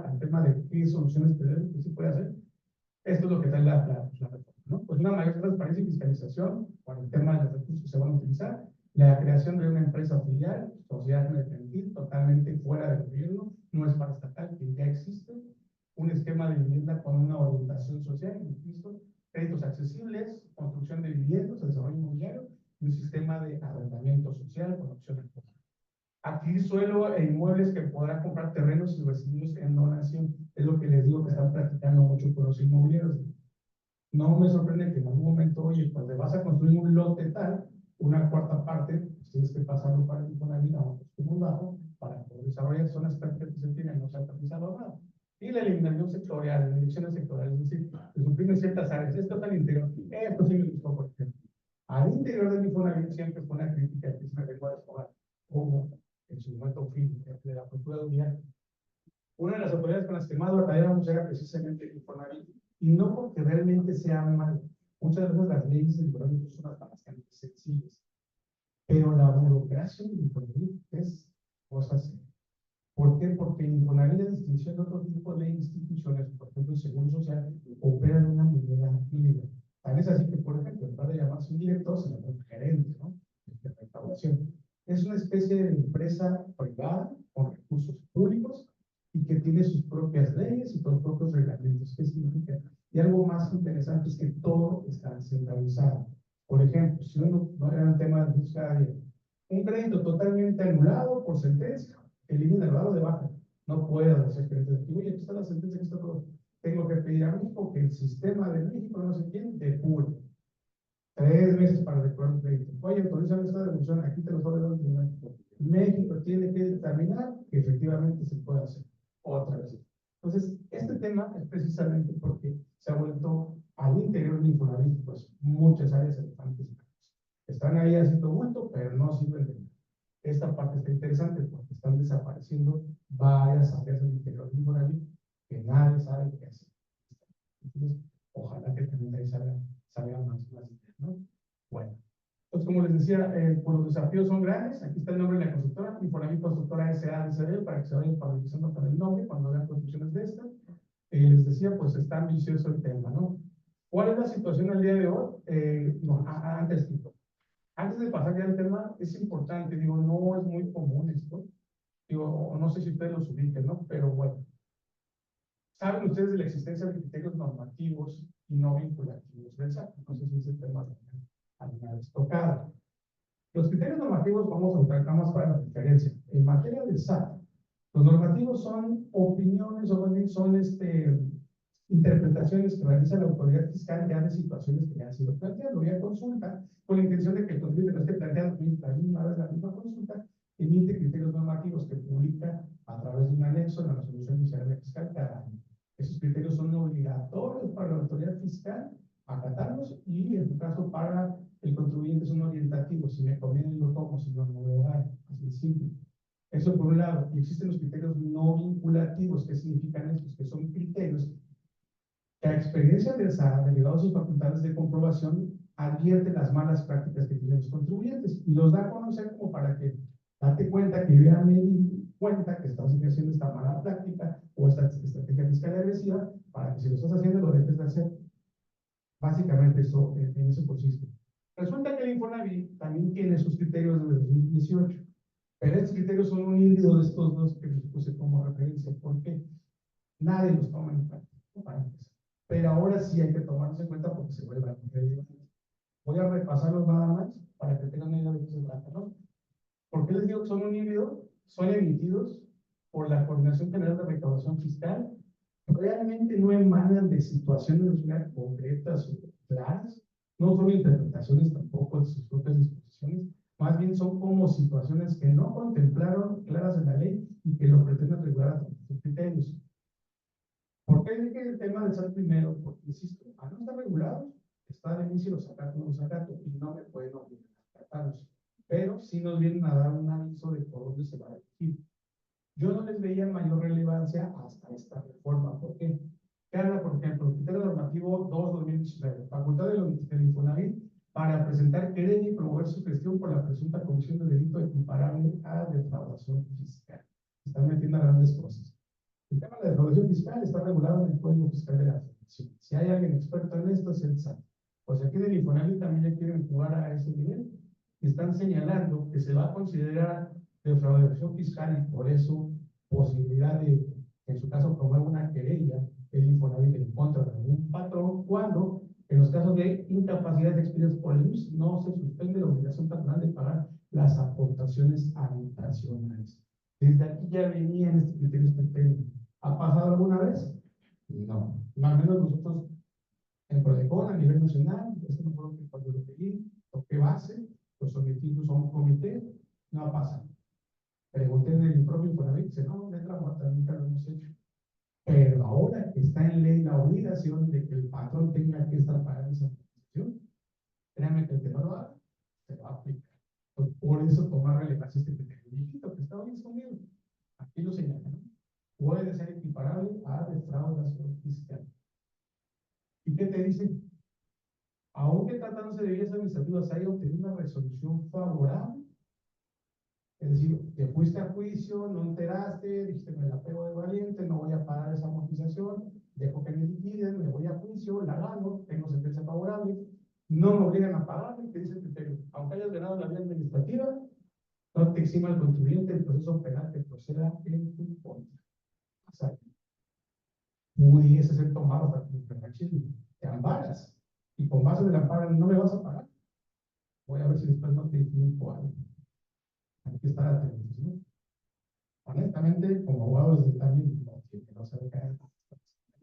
al tema de qué soluciones se puede hacer, esto es lo que trae la reforma, ¿no? Pues una mayor transparencia y fiscalización con el tema de los recursos que se van a utilizar, la creación de una empresa filial, sociedad mercantil, totalmente fuera del gobierno, no es paraestatal, que ya existe, un esquema de vivienda con una orientación social, insisto, créditos accesibles, construcción de viviendas, desarrollo inmobiliario, y un sistema de arrendamiento social con opciones. Adquirir suelo e inmuebles que podrán comprar terrenos y recibirlos en donación. Es lo que les digo que están practicando mucho con los inmobiliarios. No me sorprende que en algún momento, oye, pues le vas a construir un lote tal, una cuarta parte, pues tienes que pasarlo para el Infonavit a un bajo para poder desarrollar zonas prácticas que se tienen, no se ha tapizado nada. Y la eliminación sectorial, las elecciones sectoriales, es decir, se suprimen ciertas áreas. Esto está al interior. Esto sí me gustó, por ejemplo. Al interior del Infonavit siempre fue una crítica que se me vengo a desfogar, como en su momento fin de la cultura de unidad. Una de las autoridades con las que más batallábamos era precisamente el Infonavit, y no porque realmente sea mal. Muchas veces las leyes del Infonavit son bastante sencillas, pero la burocracia del Infonavit es cosa seria. ¿Por qué? Porque el Infonavit, a distinción de otro tipo de instituciones, por ejemplo el Seguro Social, opera de una manera libre. Tal es así que, por ejemplo, en lugar de llamarse un director, se llama un gerente, ¿no? De recaudación. Es una especie de empresa privada con recursos públicos y que tiene sus propias leyes y sus propios reglamentos. ¿Qué significa? Y algo más interesante es que todo está centralizado. Por ejemplo, si uno no era un tema de buscar un crédito totalmente anulado por sentencia, elimina el valor de baja. No puedo hacer crédito. Oye, aquí está la sentencia, aquí está todo. Tengo que pedir a México que el sistema de México, no sé quién, depure. 3 meses para depurar un crédito. Oye, autorizan esta devolución, aquí te lo estoy dando. México tiene que determinar que efectivamente se puede hacer. Otra vez. Entonces, este tema es precisamente porque se ha vuelto al interior del Infonavit, pues muchas áreas elefantes. Están ahí haciendo bulto, pero no sirven de nada. Esta parte está interesante porque están desapareciendo varias áreas del interior del Infonavit que nadie sabe qué hacer. Entonces, ojalá que también ahí salgan más ideas, ¿no? Bueno, entonces, como les decía, pues los desafíos son grandes. Aquí está el nombre de la constructora, Infonavit Constructora S.A.D.C.B., para que se vayan familiarizando con el nombre cuando vean construcciones de esta. Les decía, pues está ambicioso el tema, ¿no? ¿Cuál es la situación al día de hoy? Antes de pasar ya al tema, es importante, digo, no es muy común esto, digo, no sé si ustedes los ubiquen, ¿no? Pero bueno, saben ustedes de la existencia de criterios normativos y no vinculativos del SAT. No sé si ese tema alguna vez tocado. Los criterios normativos vamos a buscar más para la referencia. En materia del SAT, los normativos son opiniones o más bien son interpretaciones que realiza la autoridad fiscal ya de situaciones que ya han sido planteadas, vía consulta, con la intención de que el contribuyente no esté planteando la misma consulta, emite criterios normativos que publica a través de un anexo en la resolución inicial fiscal cada año. Esos criterios son obligatorios para la autoridad fiscal acatarlos y en tu caso para el contribuyente son orientativos. Si me conviene lo tomo, si no, no voy a dar. Así de simple. Eso por un lado. Y existen los criterios no vinculativos. ¿Qué significan estos? Que son criterios que a experiencia del SAT, derivados de sus facultades de comprobación, advierte las malas prácticas que tienen los contribuyentes y los da a conocer como para que date cuenta que yo ya me di cuenta que estás ejerciendo esta mala práctica o esta estrategia fiscal agresiva para que si lo estás haciendo lo dejes de hacer. Básicamente eso, en eso consiste. Resulta que el Infonavit también tiene sus criterios de 2018, pero estos criterios son un híbrido de estos dos que les puse como referencia, porque nadie los toma en cuenta, para empezar. Pero ahora sí hay que tomarlos en cuenta porque se vuelven relevantes. Voy a repasarlos nada más para que tengan una idea de qué se trata, ¿no? ¿Por qué les digo que son un híbrido? Son emitidos por la Coordinación General de Recaudación Fiscal. Realmente no emanan de situaciones concretas o claras, no son interpretaciones tampoco de sus propias disposiciones, más bien son como situaciones que no contemplaron claras en la ley y que lo pretenden regular a través de sus criterios. ¿Por qué dije el tema del SAT primero? Porque, insisto, a no estar regulados, está de mí si los acato o no los acato, y no me pueden obligar a acatarlos. Pero sí nos vienen a dar un aviso de por dónde se va a elegir. Yo no les veía mayor relevancia hasta esta reforma. ¿Por qué? ¿Qué habla, por ejemplo, el criterio normativo 2/2019? Facultad del Infonavit para presentar querella y promover su gestión por la presunta comisión de delito equiparable a defraudación fiscal. Están metiendo grandes cosas. El tema de la defraudación fiscal está regulado en el Código Fiscal de la Federación. Si hay alguien experto en esto, es el SAT. Pues aquí del Infonavit también ya quieren jugar a ese nivel. Están señalando que se va a considerar defraudación fiscal y por eso posibilidad de, en su caso, promover una querella el Infonavit en contra de un patrón cuando, en los casos de incapacidad expedidas por el IMSS, no se suspende la obligación patronal de pagar las aportaciones habitacionales. Desde aquí ya venían estos criterios PPM. ¿Ha pasado alguna vez? No. Al menos nosotros en Prodecon a nivel nacional, esto no fue lo que cuando lo pedí, toqué base, lo sometimos a un comité, no pasa. Pregunté en el propio Infonavit, dice, no, letra muerta, nunca lo hemos hecho. Pero ahora que está en ley la obligación de que el patrón tenga que estar pagando esa aportación, créanme que el que no lo haga, se va a aplicar. Pues por eso toma relevancia este criterio viejito que estaba bien escondido. Aquí lo señala, ¿no? Puede ser equiparable a defraudación fiscal. ¿Y qué te dice? Aunque tratándose de vías administrativas haya obtenido una resolución favorable, es decir, te fuiste a juicio, no enteraste, dijiste me la pego de valiente, no voy a pagar esa amortización, dejo que me liquiden, me voy a juicio, la gano, tengo sentencia favorable, no me obligan a pagar, te dice el criterio. Aunque hayas ganado la vía administrativa, no te exima el contribuyente el proceso penal que proceda en tu contra. O sea, pudiese ser tomado para que te amparas y con base del amparo no me vas a pagar. Voy a ver si después no te tiempo algo. Hay que estar atentos, ¿no? Honestamente, como abogado, desde también no sabe caer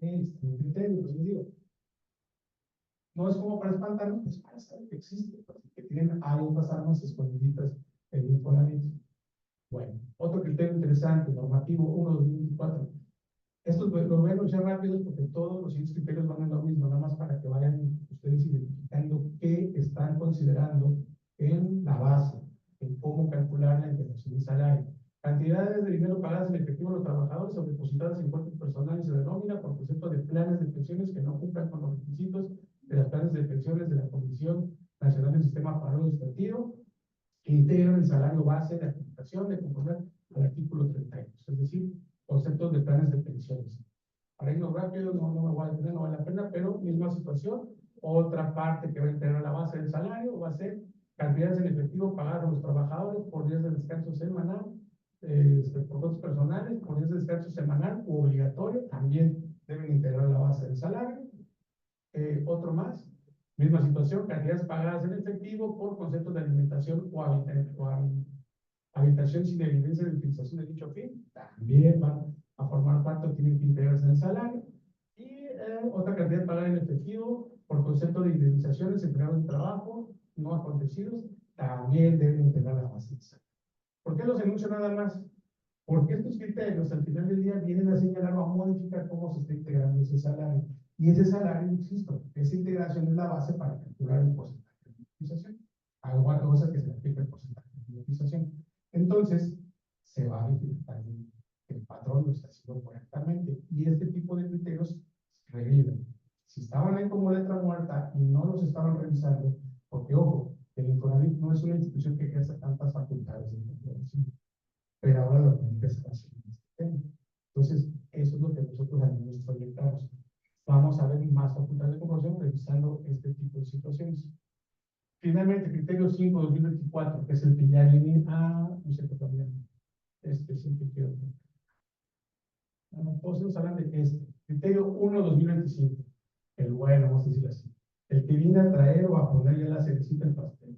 un criterio, pues les digo, no es como para espantarnos, es para saber que existe, pues, que tienen altas armas escondiditas en Infonavit. Bueno, otro criterio interesante, normativo 1/2024. Estos los voy a anunciar rápido porque todos los siguientes criterios van en lo mismo, nada más para que vayan ustedes identificando qué están considerando en la base, en cómo calcular la integración de salario. Cantidades de dinero pagadas en efectivo a los trabajadores o depositadas en cuentas personales de nómina por concepto de planes de pensiones que no cumplan con los requisitos de las planes de pensiones de la Comisión Nacional del Sistema Pagado Administrativo, que integran el salario base de aplicación de conformidad al artículo 32, es decir, conceptos de planes de pensiones. Para irnos rápido, no me voy a detener, no vale la pena, pero misma situación. Otra parte que va a integrar la base del salario va a ser cantidades en efectivo pagadas a los trabajadores por días de descanso semanal, por datos personales, por días de descanso semanal u obligatorio, también deben integrar la base del salario. Otro más, misma situación, cantidades pagadas en efectivo por conceptos de alimentación o habitación sin evidencia de utilización de dicho fin, también van a formar parte o tienen que integrarse en el salario. Y otra cantidad pagada en efectivo por concepto de indemnizaciones empleados de trabajo no acontecidos, también deben integrar la base del salario. ¿Por qué los enuncio nada más? Porque estos criterios al final del día vienen a señalar o a modificar cómo se está integrando ese salario. Y ese salario, insisto, esa integración es la base para calcular el porcentaje de utilización. Algo a cosa que se aplica el porcentaje de utilización. Entonces, se va a verificar que el patrón lo está haciendo correctamente. Y este tipo de criterios reviven. Si estaban ahí como letra muerta y no los estaban revisando, porque ojo, el Infonavit no es una institución que ejerza tantas facultades de comprobación, pero ahora lo que empieza a hacer en este tema. Entonces, eso es lo que nosotros nos orientamos. Vamos a ver más facultades de comprobación revisando este tipo de situaciones. Finalmente, criterio 5/2024, que es el que ya viene a, no sé qué también, este es el que quiero. Todos nos hablan de este. Criterio 1/2025, el bueno, vamos a decir así, el que viene a traer o a poner ya la cerecita al pastel.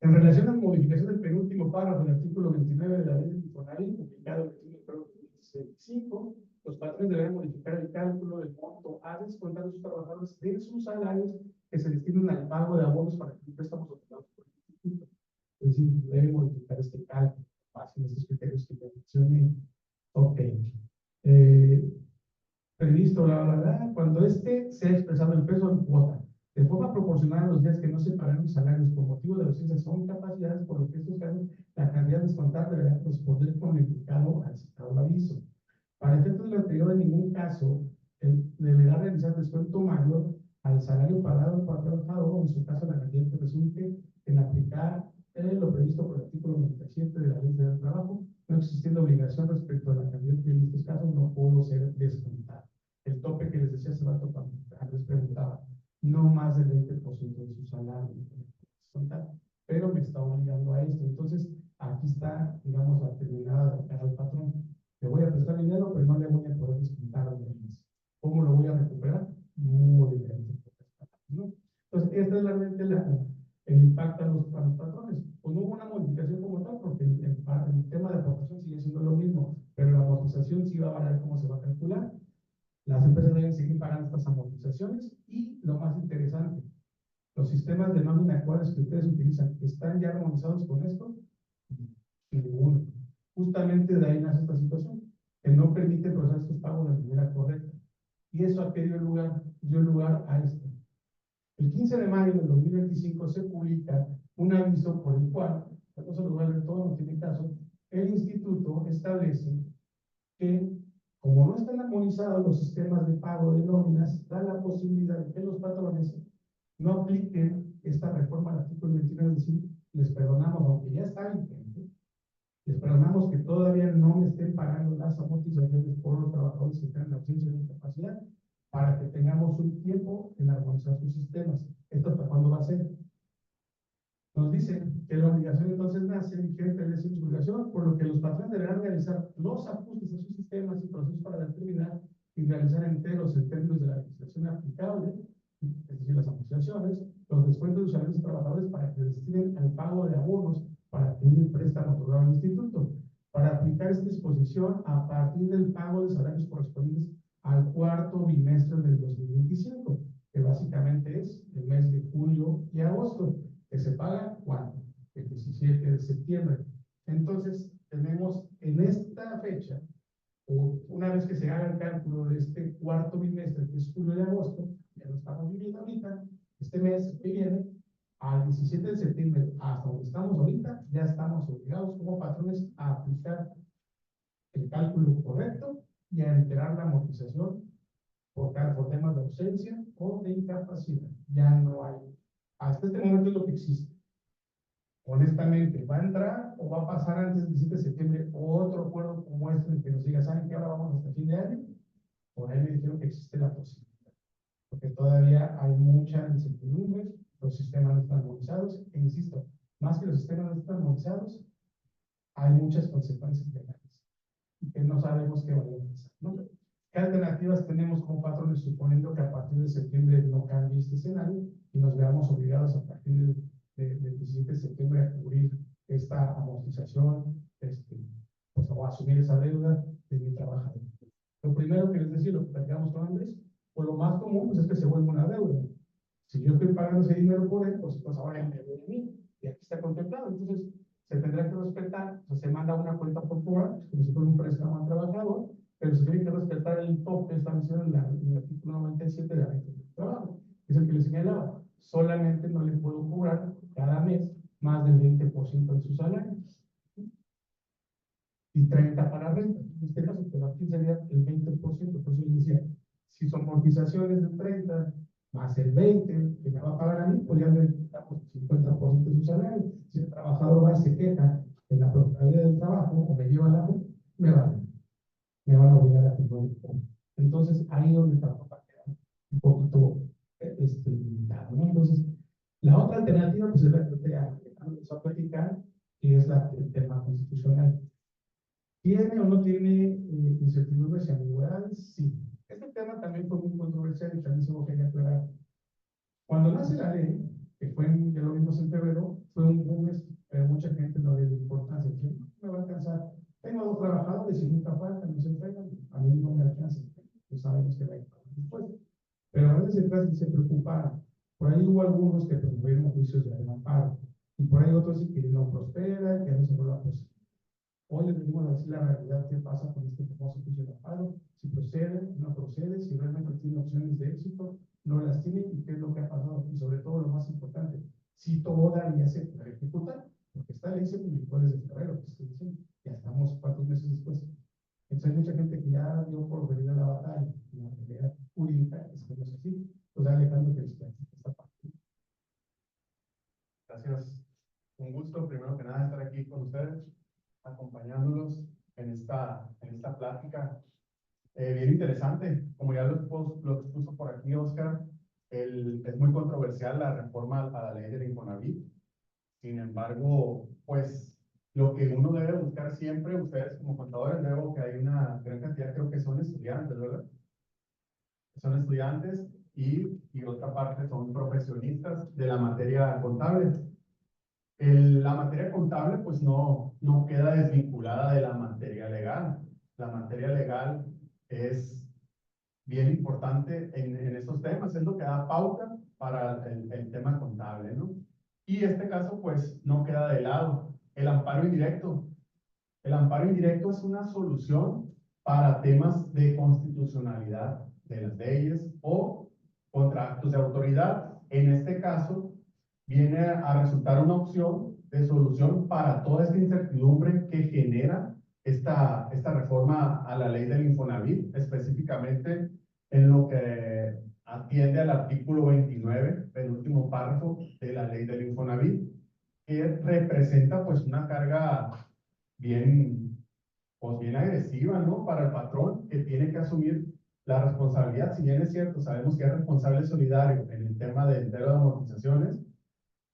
En relación a la modificación del penúltimo párrafo del artículo 29 de la ley de Infonavit, publicado el 21 de febrero de 2025, los patrones deberán modificar el cálculo del monto a descontar de sus trabajadores de sus salarios que se destinen al pago de abonos para que préstamos otorgados por el instituto. Es decir, deben modificar este cálculo, bajo estos criterios que ya mencioné. Ok. Previsto, cuando este sea expresado en peso en cuota, de forma proporcional a los días que no se pagaron salarios por motivo de ausencia son capacidades, por lo que estos casos, la cantidad descontada deberá corresponder con el indicado al citado aviso. Para efectos de lo anterior, en ningún caso deberá realizar descuento mayor al salario pagado por el trabajador, o en su caso la cantidad que resulte en aplicar lo previsto por el artículo 97 de la Ley del Trabajo, no existiendo obligación respecto a la cantidad que en estos casos no pudo ser descontada. El tope que les decía hace rato cuando les preguntaba, no más del 20% de su salario descontar, pero me está obligando a esto. Entonces, aquí está, digamos, la terminada de cara al patrón. Le voy a prestar dinero, pero no le voy a poder descontar al mes. a los patrones. Pues no hubo una modificación como tal, porque el tema de aportación sigue siendo lo mismo, pero la amortización sí va a variar cómo se va a calcular. Las empresas deben seguir pagando estas amortizaciones y lo más interesante, los sistemas de nómina actuales que ustedes utilizan, ¿están ya armonizados con esto? Ninguno. Justamente de ahí nace esta situación, que no permite procesar estos pagos de manera correcta. Y eso ha dio lugar a esto. El 15 de mayo del 2025 se publica un aviso por el cual, no se lo voy a leer todo, no tiene caso, el instituto establece que, como no están armonizados los sistemas de pago de nóminas, da la posibilidad de que los patrones no apliquen esta reforma al artículo 29, es decir, les perdonamos, aunque ya está vigente, les perdonamos que todavía no me estén pagando las amortizaciones por los trabajadores que tengan ausencia de incapacidad, para que tengamos un tiempo en armonizar sus sistemas. ¿Esto hasta cuándo va a ser? Nos dicen que la obligación entonces nace vigente de su obligación, por lo que los patrones deberán realizar los ajustes a sus sistemas y procesos para determinar y realizar enteros en términos de la legislación aplicable, es decir, las amortizaciones, los descuentos de salarios de trabajadores para que destinen al pago de abonos para adquirir el préstamo otorgado al instituto, para aplicar esta disposición a partir del pago de salarios correspondientes al cuarto bimestre del 2025, que básicamente es el mes de julio y agosto, que se paga ¿cuándo? El 17 de septiembre. Entonces, tenemos en esta fecha, o una vez que se haga el cálculo de este cuarto bimestre, que es julio y agosto, ya lo estamos viviendo ahorita, este mes que viene, al 17 de septiembre, hasta donde estamos ahorita, ya estamos obligados como patrones a aplicar el cálculo correcto y a enterar la amortización por temas de ausencia o de incapacidad. Ya no hay. Hasta este momento es lo que existe. Honestamente, ¿va a entrar o va a pasar antes del 17 de septiembre otro acuerdo como este en el que nos diga, ¿saben qué? Ahora vamos hasta fin de año? Por ahí me dijeron que existe la posibilidad. Porque todavía hay mucha incertidumbre, los sistemas no están armonizados, e insisto, más que los sistemas no están armonizados, hay muchas consecuencias legales que no sabemos qué va a pasar, ¿no? ¿Qué alternativas tenemos como patrones, suponiendo que a partir de septiembre no cambie este escenario y nos veamos obligados a partir del 17 de septiembre a cubrir esta amortización, pues, o asumir esa deuda de mi trabajador? Lo primero que les decía, lo que platicamos con Andrés, pues lo más común pues, es que se vuelva una deuda. Si yo estoy pagando ese dinero por él, pues ahora me debe a mí, y aquí está contemplado. Entonces, se tendrá que respetar, o sea, se manda una cuenta portuaria, como si fuera un préstamo al trabajador, pero se tiene que respetar el tope establecido en el artículo 97 de la ley del trabajo, que es el que le señalaba. Solamente no le puedo cobrar cada mes más del 20% de su salario y 30% para renta. En este caso, pero aquí sería el 20%, por eso les decía, si son amortizaciones de 30 más el 20 que me va a pagar a mí, pues ya le damos el 50% de su salario. Si el trabajador va y se queja en la propiedad del trabajo o me lleva la luz, me van a obligar a firmar el fondo. Entonces, ahí es donde tampoco va a quedar un poquito limitado, ¿no? Entonces, la otra alternativa, pues es la que ya empezó a platicar, que es el tema constitucional. ¿Tiene o no tiene incertidumbres y ambigüedades? Sí. Este tema también fue muy controversial y también se lo quería aclarar. Cuando nace la ley, que ya lo vimos en febrero, fue un boom, pero mucha gente no le dio importancia. ¿Sí? Me va a alcanzar. Tengo 2 trabajadores y nunca faltan, no se entregan. A mí no me alcanza. Pues sabemos que va a ir después. Pero a veces se preocuparon. Por ahí hubo algunos que promovieron juicios de amparo. Y por ahí otros que no prospera, que no se vuelva posible. Hoy les venimos a decir la realidad, qué pasa con este famoso juicio de amparo, si procede, no procede, si realmente tiene opciones de éxito, no las tiene y qué es lo que ha pasado. Y sobre todo, lo más importante, si todavía se puede ejecutar, porque esta ley se publicó desde febrero, ya estamos 4 meses después. Entonces hay mucha gente que ya dio por perdida la batalla, la realidad jurídica es que no es así, pues Alejandro que les platique esta parte. Gracias. Un gusto, primero que nada, estar aquí con ustedes, acompañándolos en esta plática bien interesante. Como ya lo expuso por aquí Oscar, es muy controversial la reforma a la ley del Infonavit. Sin embargo, pues lo que uno debe buscar siempre, ustedes como contadores, veo que hay una gran cantidad, creo que son estudiantes, ¿verdad? Son estudiantes y otra parte son profesionistas de la materia contable. La materia contable pues no queda desvinculada de la materia legal. La materia legal es bien importante en estos temas, es lo que da pauta para el tema contable, ¿no? Y este caso pues no queda de lado. El amparo indirecto. El amparo indirecto es una solución para temas de constitucionalidad de las leyes o contra actos de autoridad. En este caso, viene a resultar una opción de solución para toda esta incertidumbre que genera esta reforma a la ley del Infonavit, específicamente en lo que atiende al artículo 29, el último párrafo de la ley del Infonavit, que representa pues una carga bien, pues bien agresiva, ¿no? Para el patrón que tiene que asumir la responsabilidad. Si bien es cierto, sabemos que es responsable solidario en el tema del entero de amortizaciones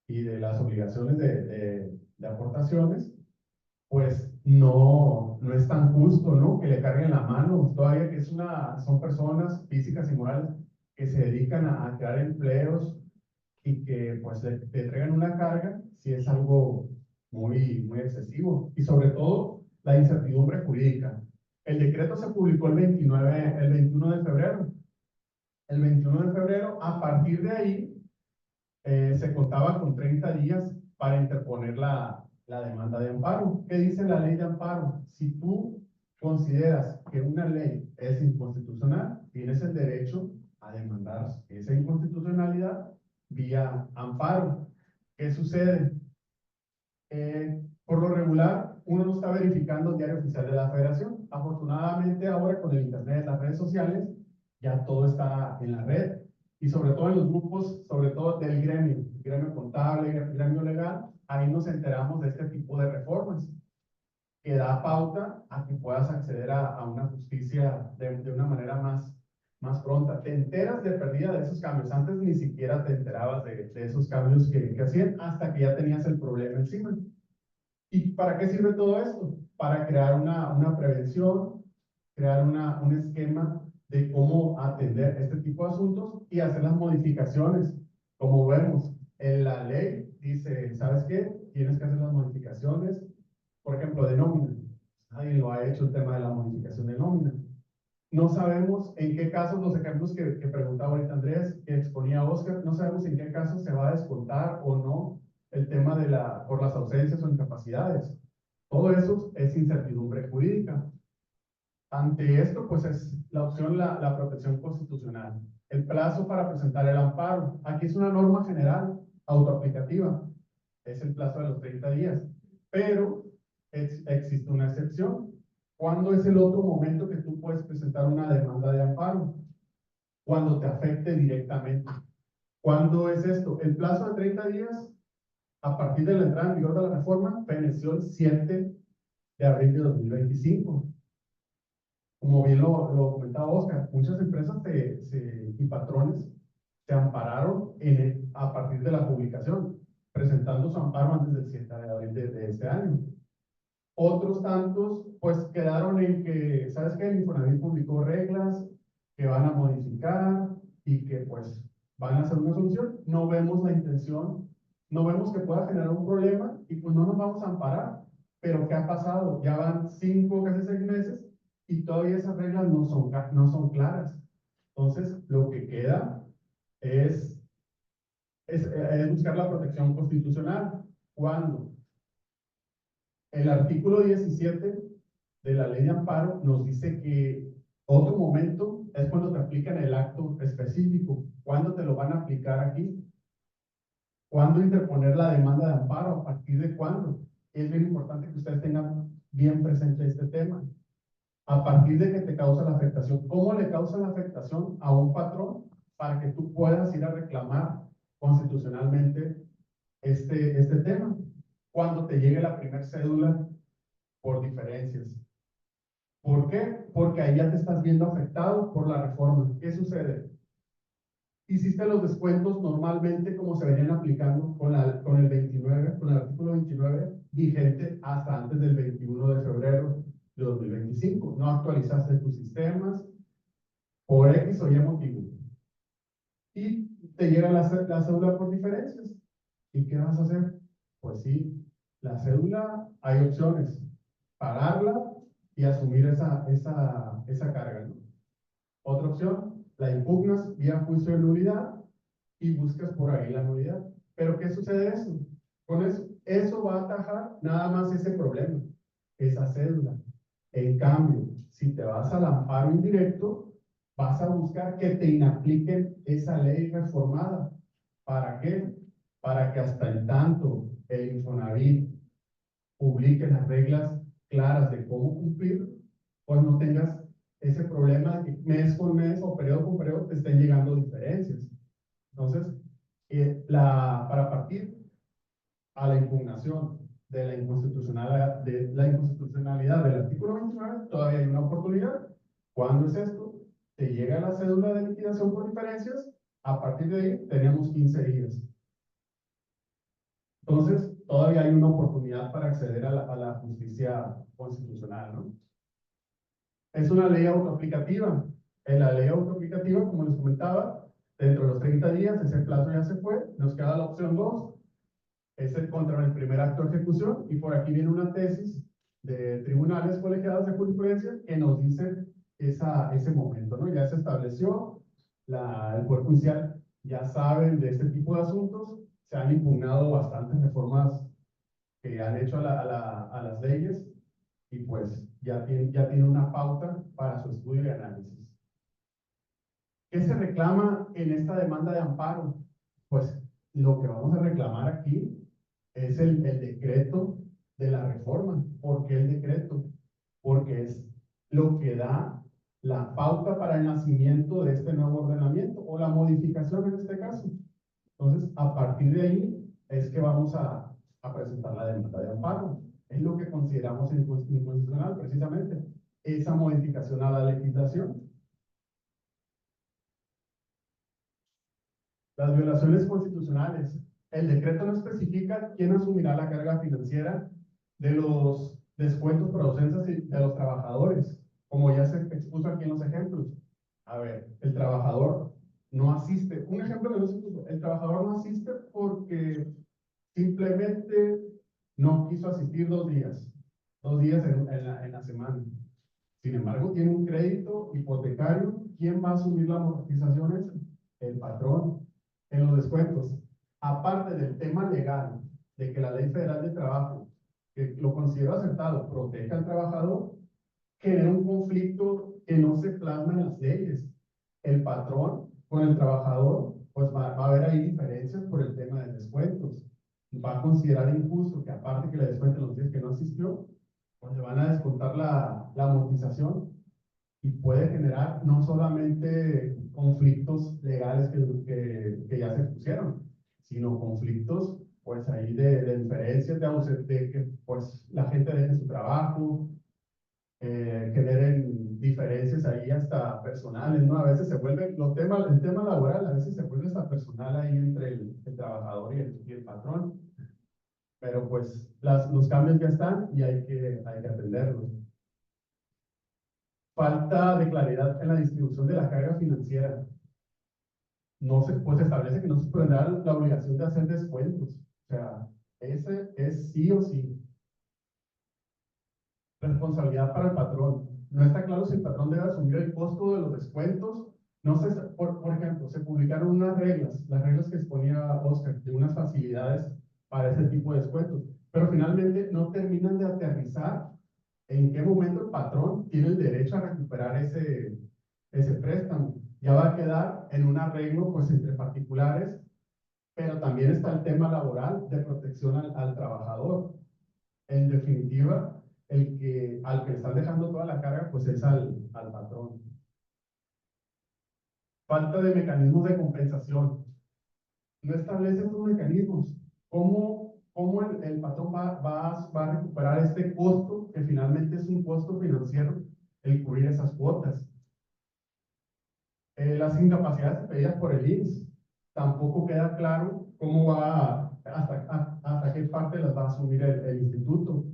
y de las obligaciones de aportaciones, pues no es tan justo, ¿no? Que le carguen la mano, todavía que son personas físicas y morales que se dedican a crear empleos y que pues le traigan una carga, si es algo muy excesivo. Y sobre todo, la incertidumbre jurídica. El decreto se publicó el 21 de febrero. El 21 de febrero, a partir de ahí, se contaba con 30 días para interponer la demanda de amparo. ¿Qué dice la ley de amparo? Si tú consideras que una ley es inconstitucional, tienes el derecho a demandar esa inconstitucionalidad vía amparo. ¿Qué sucede? Por lo regular, uno no está verificando el diario oficial de la Federación. Afortunadamente, ahora con el Internet, las redes sociales, ya todo está en la red. Y sobre todo en los grupos, sobre todo del gremio contable, gremio legal, ahí nos enteramos de este tipo de reformas, que da pauta a que puedas acceder a una justicia de una manera más pronta. Te enteras de pérdida de esos cambios. Antes ni siquiera te enterabas de esos cambios que hacían hasta que ya tenías el problema encima. ¿Y para qué sirve todo esto? Para crear una prevención, crear un esquema de cómo atender este tipo de asuntos y hacer las modificaciones. Como vemos, en la ley dice, ¿sabes qué? Tienes que hacer las modificaciones, por ejemplo, de nómina. Nadie lo ha hecho el tema de la modificación de nómina. No sabemos en qué casos, los ejemplos que preguntaba ahorita Andrés, que exponía Oscar, no sabemos en qué casos se va a descontar o no el tema por las ausencias o incapacidades. Todo eso es incertidumbre jurídica. Ante esto, pues es la opción la protección constitucional. El plazo para presentar el amparo. Aquí es una norma general, autoaplicativa. Es el plazo de los 30 días. Pero existe una excepción. ¿Cuándo es el otro momento que tú puedes presentar una demanda de amparo? Cuando te afecte directamente. ¿Cuándo es esto? El plazo de 30 días, a partir de la entrada en vigor de la reforma, feneció el 7 de abril de 2025. Como bien lo comentaba Oscar, muchas empresas y patrones se ampararon a partir de la publicación, presentando su amparo antes del 7 de abril de este año. Otros tantos, pues quedaron en que, ¿sabes qué? El Infonavit publicó reglas que van a modificar y que pues van a hacer una solución. No vemos la intención, no vemos que pueda generar un problema y pues no nos vamos a amparar. Pero ¿qué ha pasado? Ya van 5, casi 6 meses y todavía esas reglas no son claras. Entonces, lo que queda es buscar la protección constitucional. ¿Cuándo? El artículo 17 de la ley de amparo nos dice que otro momento es cuando te aplican el acto específico. ¿Cuándo te lo van a aplicar aquí? ¿Cuándo interponer la demanda de amparo? ¿A partir de cuándo? Es bien importante que ustedes tengan bien presente este tema. A partir de que te causa la afectación. ¿Cómo le causa la afectación a un patrón para que tú puedas ir a reclamar constitucionalmente este tema? Cuando te llegue la primera cédula por diferencias. ¿Por qué? Porque ahí ya te estás viendo afectado por la reforma. ¿Qué sucede? Hiciste los descuentos normalmente como se venían aplicando con el artículo 29, vigente hasta antes del 21 de febrero de 2025. No actualizaste tus sistemas por X o Y motivo. Y te llega la cédula por diferencias. ¿Y qué vas a hacer? Pues sí, ¿sí? La cédula, hay opciones, pagarla y asumir esa carga, ¿no? Otra opción, la impugnas vía juicio de nulidad y buscas por ahí la nulidad. Pero ¿qué sucede eso? Con eso, eso va a atajar nada más ese problema, esa cédula. En cambio, si te vas al amparo indirecto, vas a buscar que te inapliquen esa ley reformada. ¿Para qué? Para que hasta en tanto el Infonavit publique las reglas claras de cómo cumplir, pues no tengas ese problema de que mes con mes o periodo con periodo te estén llegando diferencias. Entonces, para partir a la impugnación de la inconstitucionalidad del artículo 29, todavía hay una oportunidad. ¿Cuándo es esto? Te llega la cédula de liquidación por diferencias, a partir de ahí tenemos 15 días. Entonces, todavía hay una oportunidad para acceder a la justicia constitucional, ¿no? Es una ley autoaplicativa. En la ley autoaplicativa, como les comentaba, dentro de los 30 días, ese plazo ya se fue, nos queda la opción 2, es el contra el primer acto de ejecución, y por aquí viene una tesis de tribunales colegiados de jurisprudencia que nos dice ese momento, ¿no? Ya se estableció, el Poder Judicial ya saben de este tipo de asuntos, se han impugnado bastantes reformas que han hecho a las leyes, y pues ya tiene una pauta para su estudio y análisis. ¿Qué se reclama en esta demanda de amparo? Pues lo que vamos a reclamar aquí es el decreto de la reforma. ¿Por qué el decreto? Porque es lo que da la pauta para el nacimiento de este nuevo ordenamiento, o la modificación en este caso. Entonces, a partir de ahí es que vamos a presentar la demanda de amparo. Es lo que consideramos inconstitucional, precisamente, esa modificación a la legislación. Las violaciones constitucionales. El decreto no especifica quién asumirá la carga financiera de los descuentos por ausencias de los trabajadores, como ya se expuso aquí en los ejemplos. A ver, el trabajador no asiste. Un ejemplo que no se puso, el trabajador no asiste porque simplemente no quiso asistir 2 días, 2 días en la semana. Sin embargo, tiene un crédito hipotecario. ¿Quién va a asumir la amortización esa? El patrón. En los descuentos, aparte del tema legal, de que la Ley Federal de Trabajo, que lo considero acertado, proteja al trabajador, genera un conflicto que no se plasma en las leyes. El patrón con el trabajador, pues va a haber ahí diferencias por el tema de descuentos. Va a considerar injusto que aparte que le descuenten los días que no asistió, pues le van a descontar la amortización, y puede generar no solamente conflictos legales que ya se expusieron, sino conflictos pues ahí de diferencias, de que pues la gente deje su trabajo, generen diferencias ahí hasta personales, ¿no? A veces se vuelve, el tema laboral a veces se vuelve hasta personal ahí entre el trabajador y el patrón, pero pues los cambios ya están y hay que atenderlos. Falta de claridad en la distribución de la carga financiera. No se, pues establece que no se tendrá la obligación de hacer descuentos. O sea, ese es sí o sí. Responsabilidad para el patrón. No está claro si el patrón debe asumir el costo de los descuentos. No sé, por ejemplo, se publicaron unas reglas, las reglas que exponía Oscar, de unas facilidades para ese tipo de descuentos, pero finalmente no terminan de aterrizar en qué momento el patrón tiene el derecho a recuperar ese préstamo. Ya va a quedar en un arreglo pues entre particulares, pero también está el tema laboral de protección al trabajador. En definitiva, al que le están dejando toda la carga pues es al patrón. Falta de mecanismos de compensación. No establece estos mecanismos. ¿Cómo el patrón va a recuperar este costo, que finalmente es un costo financiero, el cubrir esas cuotas? Las incapacidades pedidas por el IMSS, tampoco queda claro cómo hasta qué parte las va a asumir el instituto.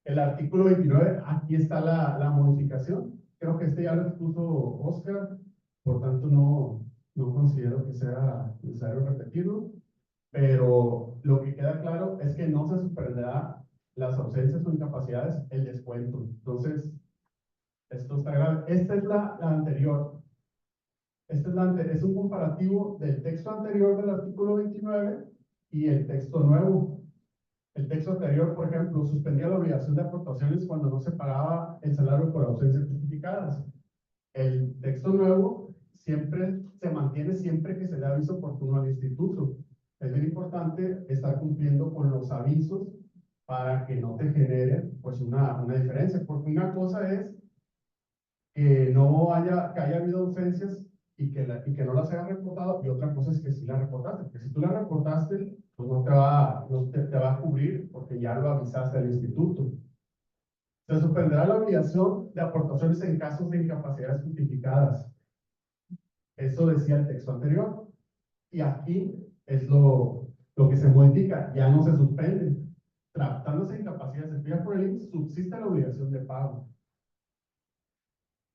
El artículo 29, aquí está la modificación. Creo que este ya lo expuso Oscar, por tanto no considero que sea necesario repetirlo, pero lo que queda claro es que no se suspenderá las ausencias o incapacidades, el descuento. Entonces, esto está grave. Esta es la anterior. Es un comparativo del texto anterior del artículo 29 y el texto nuevo. El texto anterior, por ejemplo, suspendía la obligación de aportaciones cuando no se pagaba el salario por ausencias justificadas. El texto nuevo siempre se mantiene siempre que se dé aviso oportuno al instituto. Es bien importante estar cumpliendo con los avisos para que no te genere pues una diferencia, porque una cosa es que que haya habido ausencias y que no las hayas reportado, y otra cosa es que sí las reportaste, porque si tú las reportaste, pues no te va a cubrir porque ya lo avisaste al instituto. Se suspenderá la obligación de aportaciones en casos de incapacidades justificadas. Eso decía el texto anterior. Y aquí es lo que se modifica, ya no se suspende. Tratándose de incapacidades estudiadas por el IMSS, subsiste la obligación de pago.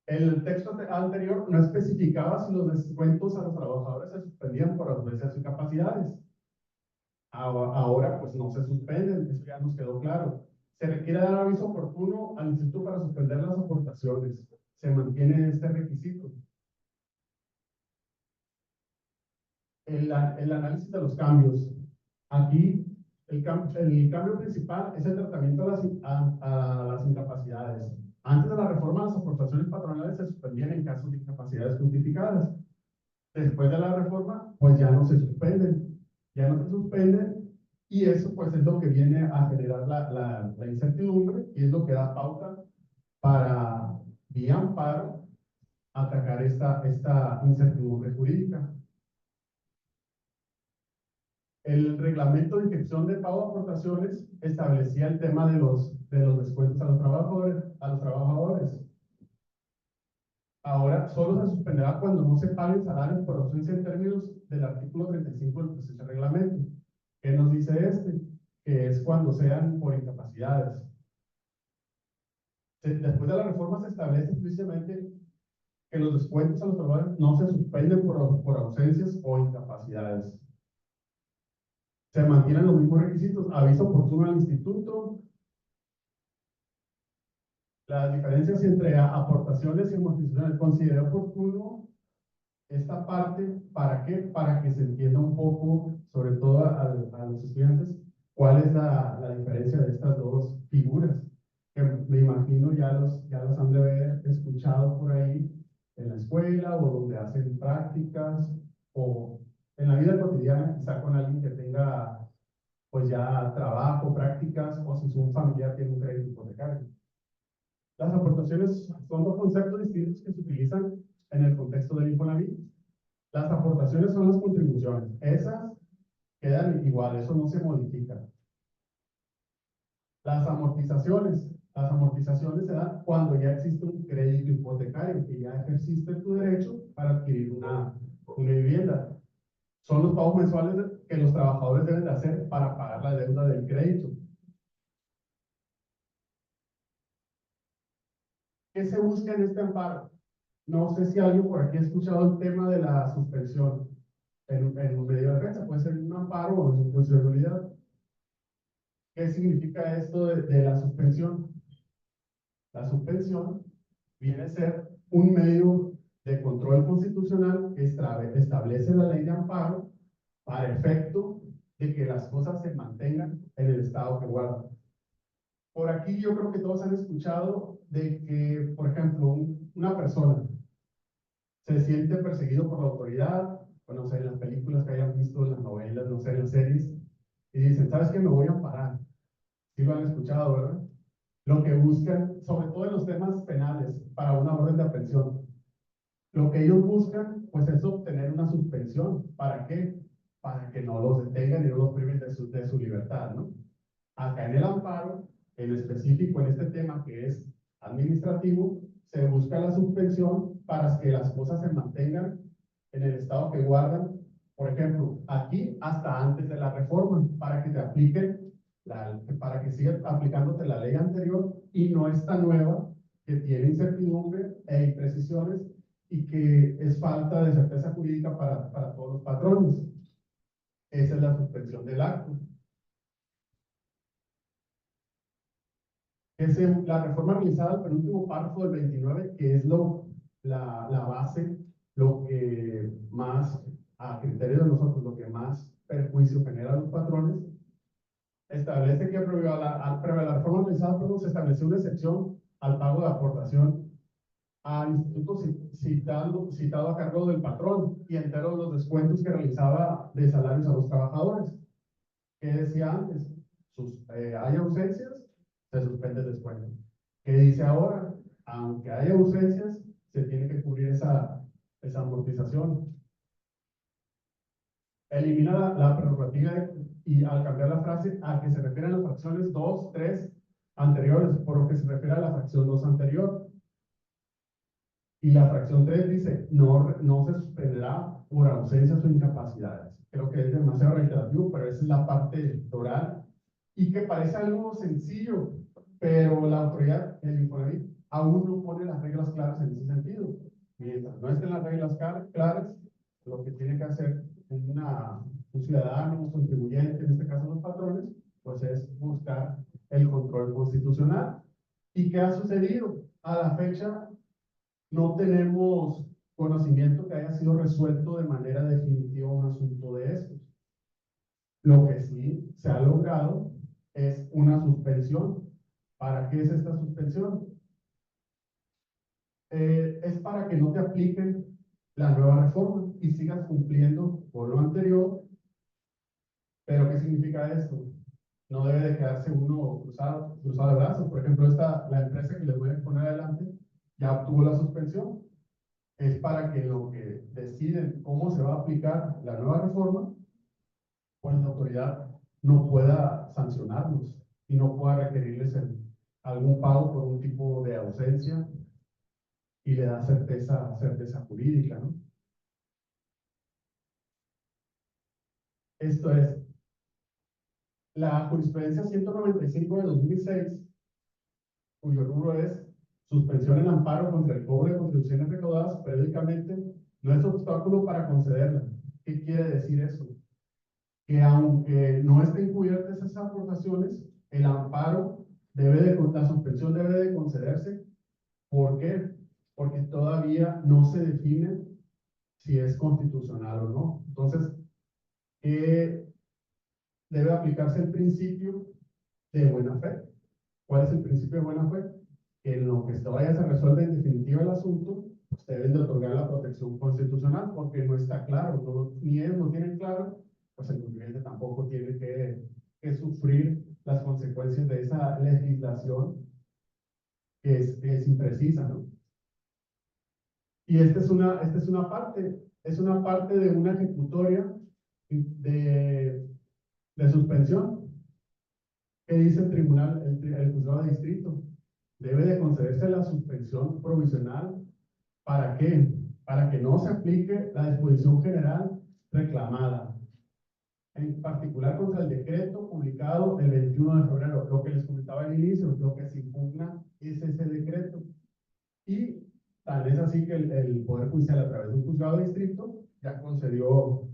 El texto anterior no especificaba si los descuentos a los trabajadores se suspendían por ausencias o incapacidades. Ahora, pues no se suspenden, eso ya nos quedó claro. Se requiere dar aviso oportuno al instituto para suspender las aportaciones. Se mantiene este requisito. El análisis de los cambios. Aquí, el cambio principal es el tratamiento a las incapacidades. Antes de la reforma, las aportaciones patronales se suspendían en casos de incapacidades justificadas. Después de la reforma, pues ya no se suspenden. Ya no se suspenden, y eso pues es lo que viene a generar la incertidumbre, y es lo que da pauta para, vía amparo, atacar esta incertidumbre jurídica. El reglamento de inscripción de pago de aportaciones establecía el tema de los descuentos a los trabajadores. Ahora solo se suspenderá cuando no se paguen salarios por ausencia en términos del artículo 35 del presente reglamento. ¿Qué nos dice este? Que es cuando sean por incapacidades. Después de la reforma se establece explícitamente que los descuentos a los trabajadores no se suspenden por ausencias o incapacidades. Se mantienen los mismos requisitos: aviso oportuno al instituto. Las diferencias entre aportaciones y amortizaciones. Consideré oportuno esta parte, ¿para qué? Para que se entienda un poco, sobre todo a los estudiantes, cuál es la diferencia de estas dos figuras, que me imagino ya los han de haber escuchado por ahí en la escuela, o donde hacen prácticas, o en la vida cotidiana, quizá con alguien que tenga pues ya trabajo, prácticas, o si su familiar tiene un crédito hipotecario. Las aportaciones son dos conceptos distintos que se utilizan en el contexto del Infonavit. Las aportaciones son las contribuciones. Esas quedan igual, eso no se modifica. Las amortizaciones se dan cuando ya existe un crédito hipotecario, que ya ejerciste tu derecho para adquirir una vivienda. Son los pagos mensuales que los trabajadores deben de hacer para pagar la deuda del crédito. ¿Qué se busca en este amparo? No sé si alguien por aquí ha escuchado el tema de la suspensión en un medio de defensa. Puede ser en un amparo o en un juicio de nulidad. ¿Qué significa esto de la suspensión? La suspensión viene a ser un medio de control constitucional que establece la ley de amparo para efecto de que las cosas se mantengan en el estado que guardan. Por aquí yo creo que todos han escuchado de que, por ejemplo, una persona se siente perseguido por la autoridad, bueno, no sé, en las películas que hayan visto, en las novelas, no sé, en las series, y dicen, ¿sabes qué? Me voy a amparar. Sí lo han escuchado, ¿verdad? Lo que buscan, sobre todo en los temas penales, para una orden de aprehensión, lo que ellos buscan, pues es obtener una suspensión. ¿Para qué? Para que no los detengan y no los priven de su libertad, ¿no? Acá en el amparo, en específico en este tema que es administrativo, se busca la suspensión para que las cosas se mantengan en el estado que guardan. Por ejemplo, aquí hasta antes de la reforma, para que te apliquen, para que siga aplicándote la ley anterior y no esta nueva que tiene incertidumbre e imprecisiones y que es falta de certeza jurídica para todos los patrones. Esa es la suspensión del acto. La reforma realizada al penúltimo párrafo del 29, que es la base, lo que más, a criterio de nosotros, lo que más perjuicio genera a los patrones, establece que previo a la reforma realizada, perdón, se estableció una excepción al pago de aportación al instituto citado a cargo del patrón y entero los descuentos que realizaba de salarios a los trabajadores. ¿Qué decía antes? Hay ausencias, se suspende el descuento. ¿Qué dice ahora? Aunque haya ausencias, se tiene que cubrir esa amortización. Elimina la prerrogativa y al cambiar la frase a que se refieren las fracciones 2, 3 anteriores, por lo que se refiere a la fracción 2 anterior. Y la fracción 3 dice, no se suspenderá por ausencias o incapacidades. Creo que es demasiado reiterativo, pero esa es la parte oral. Y que parece algo sencillo, pero la autoridad, el Infonavit, aún no pone las reglas claras en ese sentido. Mientras no estén las reglas claras, lo que tiene que hacer un ciudadano, un contribuyente, en este caso los patrones, pues es buscar el control constitucional. ¿Y qué ha sucedido? A la fecha, no tenemos conocimiento que haya sido resuelto de manera definitiva un asunto de estos. Lo que sí se ha logrado es una suspensión. ¿Para qué es esta suspensión? Es para que no te apliquen la nueva reforma y sigas cumpliendo con lo anterior. ¿Pero qué significa esto? No debe de quedarse uno cruzado de brazos. Por ejemplo, la empresa que les voy a poner adelante ya obtuvo la suspensión. Es para que lo que deciden cómo se va a aplicar la nueva reforma, pues la autoridad no pueda sancionarlos y no pueda requerirles algún pago por un tipo de ausencia y le da certeza jurídica, ¿no? Esto es, la jurisprudencia 195 de 2006, cuyo rubro es suspensión en amparo contra el cobro de contribuciones recaudadas periódicamente, no es obstáculo para concederla. ¿Qué quiere decir eso? Que aunque no estén cubiertas esas aportaciones, el amparo la suspensión debe de concederse. ¿Por qué? Porque todavía no se define si es constitucional o no. Entonces, debe aplicarse el principio de buena fe. ¿Cuál es el principio de buena fe? Que en lo que todavía se resuelve en definitiva el asunto, pues deben de otorgar la protección constitucional, porque no está claro, ni ellos lo tienen claro, pues el contribuyente tampoco tiene que sufrir las consecuencias de esa legislación que es imprecisa, ¿no? Y esta es una parte de una ejecutoria de suspensión que dice el tribunal, el juzgado de distrito. Debe de concederse la suspensión provisional. ¿Para qué? Para que no se aplique la disposición general reclamada, en particular contra el decreto publicado el 21 de febrero. Lo que les comentaba al inicio, lo que se impugna es ese decreto. Y tal es así que el Poder Judicial, a través de un juzgado de distrito, ya concedió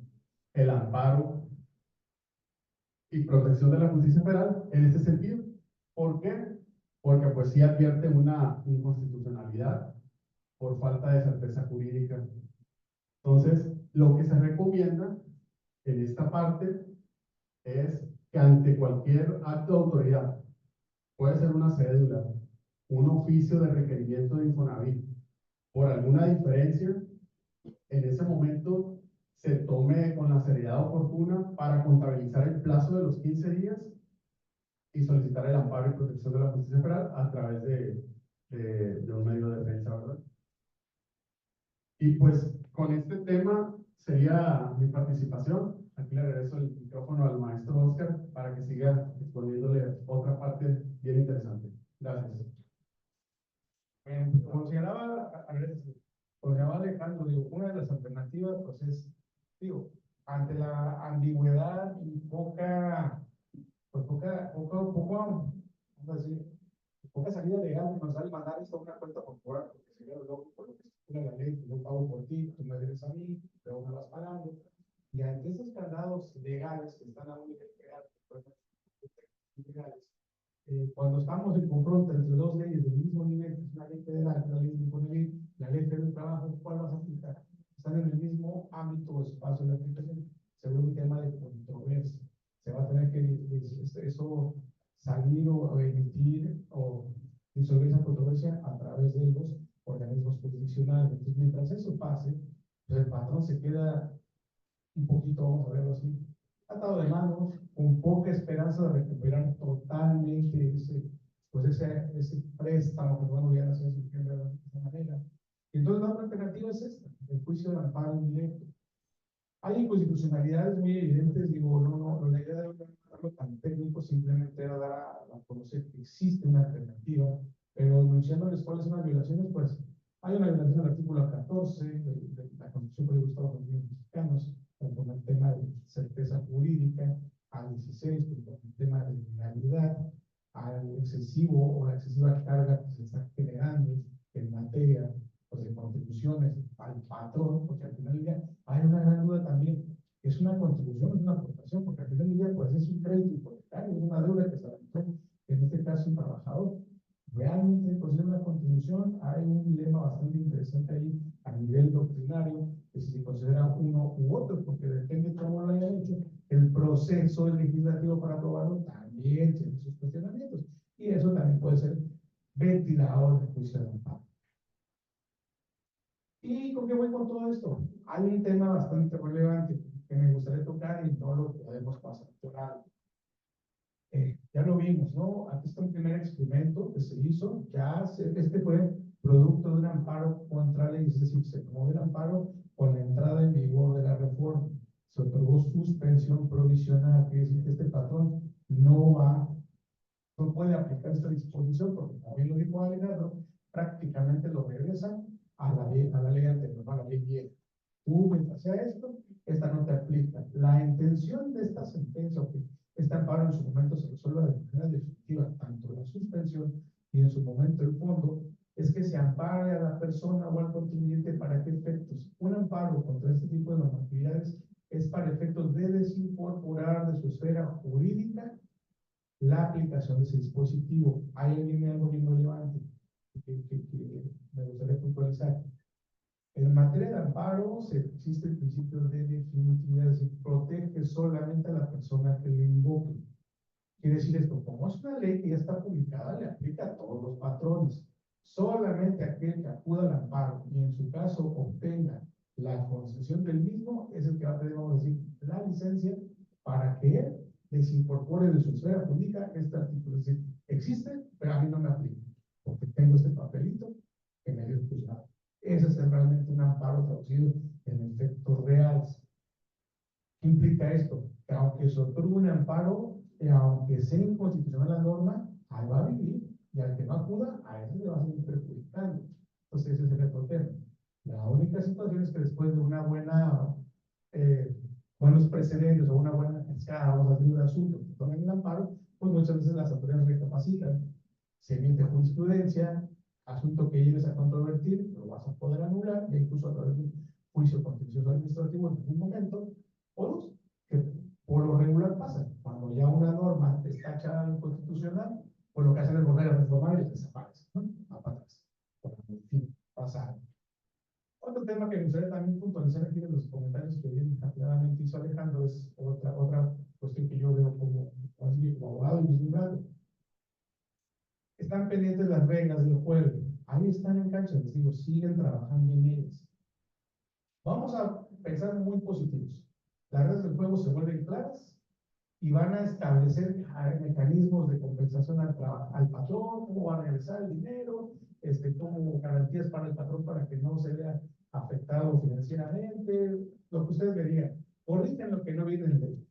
el amparo y protección de la justicia federal en ese sentido. ¿Por qué? Porque pues sí advierte una inconstitucionalidad por falta de certeza jurídica. Entonces, lo que se recomienda en esta parte es que ante cualquier acto de autoridad, puede ser una cédula, un oficio de requerimiento de Infonavit, por alguna diferencia, en ese momento se tome con la seriedad oportuna para contabilizar el plazo de los 15 días y solicitar el amparo y protección de la justicia federal a través de un medio de defensa, ¿verdad? Y pues con este tema sería mi participación. Aquí le regreso el micrófono al maestro Oscar para que siga exponiéndole otra parte bien interesante. Gracias. Como señalaba Alejandro, digo, una de las alternativas, pues es, digo, ante la ambigüedad y poca, vamos a decir, poca salida legal que nos da el mandar esto a una cuenta corporal, porque sería lo lógico por lo que estipula la ley, yo pago por ti, tú me debes a mí, luego me vas pagando. Y ante esos candados legales que están aún que crear, legales, cuando estamos en confronto entre dos leyes del mismo nivel, que es una ley federal, la ley de Infonavit, la ley federal del trabajo, ¿cuál vas a aplicar? Están en el mismo ámbito o espacio de aplicación, se vuelve un tema de controversia. Se va a tener que eso salir o emitir o disolver esa controversia a través de los organismos jurisdiccionales. Entonces, mientras eso pase, pues el patrón se queda un poquito, vamos a verlo así, atado de manos, con poca esperanza de recuperar totalmente ese préstamo que van a hacer de esa manera. Y entonces la otra alternativa es esta, el juicio de amparo indirecto. Hay inconstitucionalidades muy evidentes, digo, la idea de no tan técnico simplemente era dar a conocer que existe una alternativa, pero anunciándoles cuáles son las violaciones, pues hay una violación del artículo 14 de la Constitución por el Estado Unidos Mexicanos, con el tema de certeza jurídica, al 16, con el tema de legalidad, al excesivo o la excesiva carga que se está generando en materia pues, de contribuciones al patrón, porque al final del día hay una gran duda también, es una contribución, es una aportación, porque al final del día pues es un crédito hipotecario, es una deuda que se aventó, en este caso un trabajador. Realmente, pues es una contribución, hay un dilema bastante interesante ahí a nivel doctrinario, que si se considera uno u otro, porque depende de cómo lo hayan hecho, el proceso legislativo para aprobarlo también tiene sus cuestionamientos, y eso también puede ser ventilado en el juicio de amparo. ¿Y con qué voy con todo esto? Hay un tema bastante relevante que me gustaría tocar y no lo podemos pasar por alto. Ya lo vimos, ¿no? Aquí está un primer experimento que se hizo, este fue producto de un amparo contra la ley, es decir, se promovió el amparo con la entrada en vigor de la reforma. Se otorgó suspensión provisional, que es decir, que este patrón no puede aplicar esta disposición, porque como bien lo dijo Alejandro, prácticamente lo regresan a la ley anterior, a la ley vieja. Tú, mientras sea esto, esta no te aplica. La intención de esta sentencia, que este amparo en su momento se resuelva de manera definitiva, tanto la suspensión y en su momento el fondo, es que se ampare a la persona o al contribuyente para qué efectos. Un amparo contra este tipo de normatividades es para efectos de desincorporar de su esfera jurídica la aplicación de ese dispositivo. Hay algo bien relevante que me gustaría puntualizar. En materia de amparo, existe el principio de definitividad, es decir, protege solamente a la persona que lo invoque. Quiere decir esto, como es una ley que ya está publicada, le aplica a todos los patrones. Solamente aquel que acuda al amparo y en su caso obtenga la concesión del mismo es el que va a tener, vamos a decir, la licencia para que él desincorpore de su esfera jurídica este artículo. Es decir, existe, pero a mí no me aplica, porque tengo este papelito que me dio el juzgado. Ese es realmente un amparo traducido en efectos reales. ¿Qué implica esto? Que aunque se otorgue un amparo, aunque sea inconstitucional la norma, ahí va a vivir, y al que no acuda, a ese le va a seguir perjudicando. Entonces, ese es el problema. La única situación es que después de una buenos precedentes o una buena cascada, vamos a decir, de asuntos que toman el amparo, pues muchas veces las autoridades recapacitan, se emite jurisprudencia, asunto que llegues a controvertir, lo vas a poder anular, e incluso a través de un juicio contencioso administrativo en algún momento, o dos, que por lo regular pasa, cuando ya una norma está echada en inconstitucional, pues lo que hacen es volver a reformar y desaparece, ¿no? A patas. En fin, pasa. Otro tema que me gustaría también puntualizar aquí en los comentarios que bien claramente hizo Alejandro es otra cuestión que yo veo como abogado y vislumbrado. Están pendientes las reglas del juego. Ahí están en cancha, les digo, siguen trabajando en ellas. Vamos a pensar muy positivos. Las reglas del juego se vuelven claras y van a establecer mecanismos de compensación al patrón, cómo va a regresar el dinero, como garantías para el patrón para que no se vea afectado financieramente, lo que ustedes verían. Corrigen lo que no viene en ley.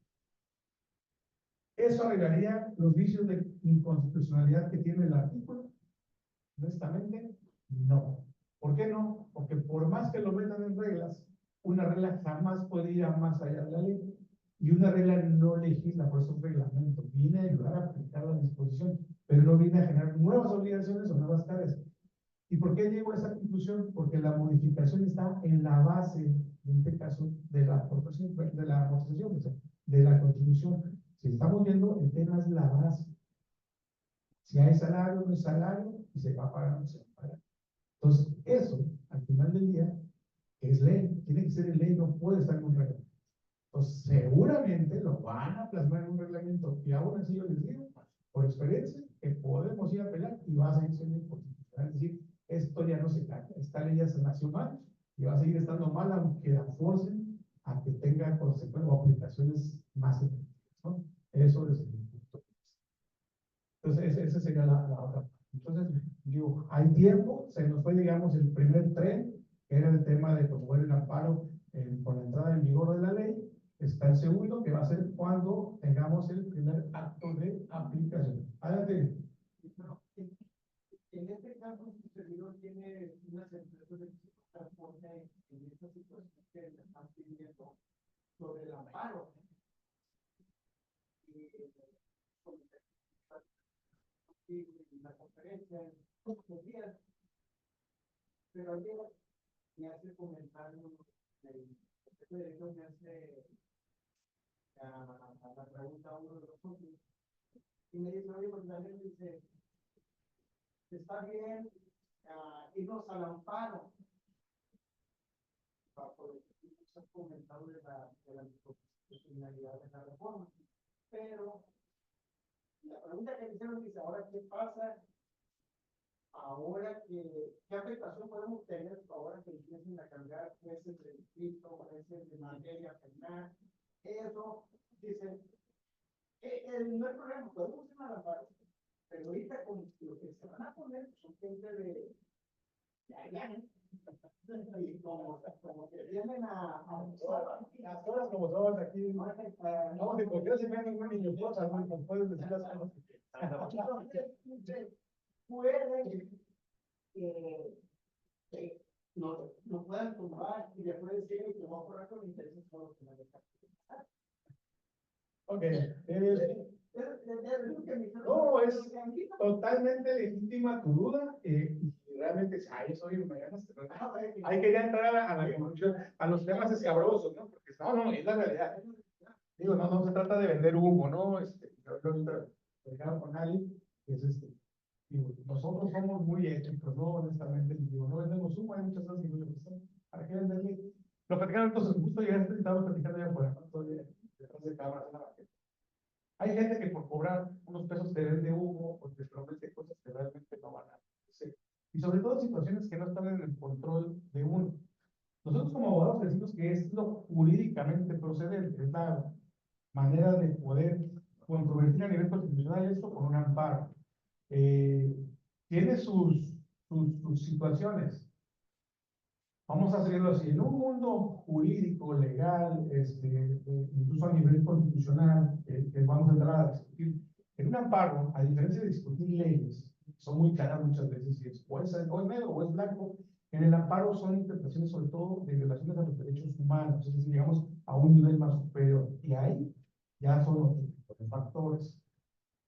¿Eso arreglaría los vicios de inconstitucionalidad que tiene el artículo? Honestamente, no. ¿Por qué no? Porque por más que lo metan en reglas, una regla jamás puede ir a más allá de la ley. Y una regla no legisla, por eso un reglamento viene a ayudar a aplicar la disposición, pero no viene a generar nuevas obligaciones o nuevas tareas. ¿Y por qué llego a esa conclusión? Porque la modificación está en la base, en este caso, de la aportación, de la amortización, o sea, de la contribución. Si estamos viendo, el tema es la base. Si hay salario, no hay salario, y se va a pagar o no se va a pagar. Entonces, eso, al final del día, es ley, tiene que ser en ley, no puede estar en un reglamento. Entonces, seguramente lo van a plasmar en un reglamento, y aún así yo les digo, por experiencia, que podemos ir a pelear y va a seguir siendo inconstitucional. Es decir, esto ya no se cambia, esta ley ya se nació mal y va a seguir estando mal, aunque la forcen a que tenga consecuencias o aplicaciones más efectivas, ¿no? Eso es el punto de vista. Entonces, esa sería la otra parte. Entonces, digo, hay tiempo, se nos fue, digamos, el primer tren, que era el tema de promover el amparo con la entrada en vigor de la ley. Está el segundo, que va a ser cuando tengamos el primer acto de aplicación. Adelante. En este caso, su servidor tiene unas empresas de transporte en esta situación que le están pidiendo sobre el amparo. Y la conferencia en estos días, pero ayer me hace comentario, el jefe de derecho me hace la pregunta a uno de los socios y me dice, oye, pues Daniel dice, está bien irnos al amparo por lo que se ha comentado de la constitucionalidad de la reforma, pero la pregunta que me hicieron dice, ahora qué pasa, ahora que, ¿qué afectación podemos tener ahora que empiecen a cambiar jueces de distrito, jueces de materia penal? Eso, dicen, no hay problema, podemos ir al amparo, pero ahorita con lo que se van a poner son gente de allá, y como que vienen a las horas como todos aquí, no, que por qué se me han un niño cosas, no puedes decir las cosas. pueden no puedan tumbar y después decir que va a correr con intereses todos que la dejan. Ok, no, es totalmente legítima tu duda, y realmente, ay, soy un hay que ya entrar a la conclusión, a los temas escabrosos, ¿no? Porque no, es la realidad. Digo, no se trata de vender humo, ¿no? Yo ahorita con alguien, es digo, nosotros somos muy éticos, ¿no? Honestamente, digo, no vendemos humo, hay muchas cosas que no le gustan. ¿Para qué venderle? Lo platicamos, entonces, justo llegaste, estamos platicando ya afuera, ¿no? Todavía detrás de cámaras en la banqueta. Hay gente que por cobrar unos pesos te vende humo o te promete cosas que realmente no van a hacer. Y sobre todo situaciones que no están en el control de uno. Nosotros como abogados decimos que es lo jurídicamente procedente, es la manera de poder controvertir a nivel constitucional esto con un amparo. Tiene sus situaciones. Vamos a hacerlo así, en un mundo jurídico, legal, incluso a nivel constitucional, que vamos a entrar a discutir, en un amparo, a diferencia de discutir leyes, son muy claras muchas veces, si es o es negro o es blanco, en el amparo son interpretaciones sobre todo de violaciones a los derechos humanos, es decir, digamos, a un nivel más superior, y ahí ya son otros tipos de factores.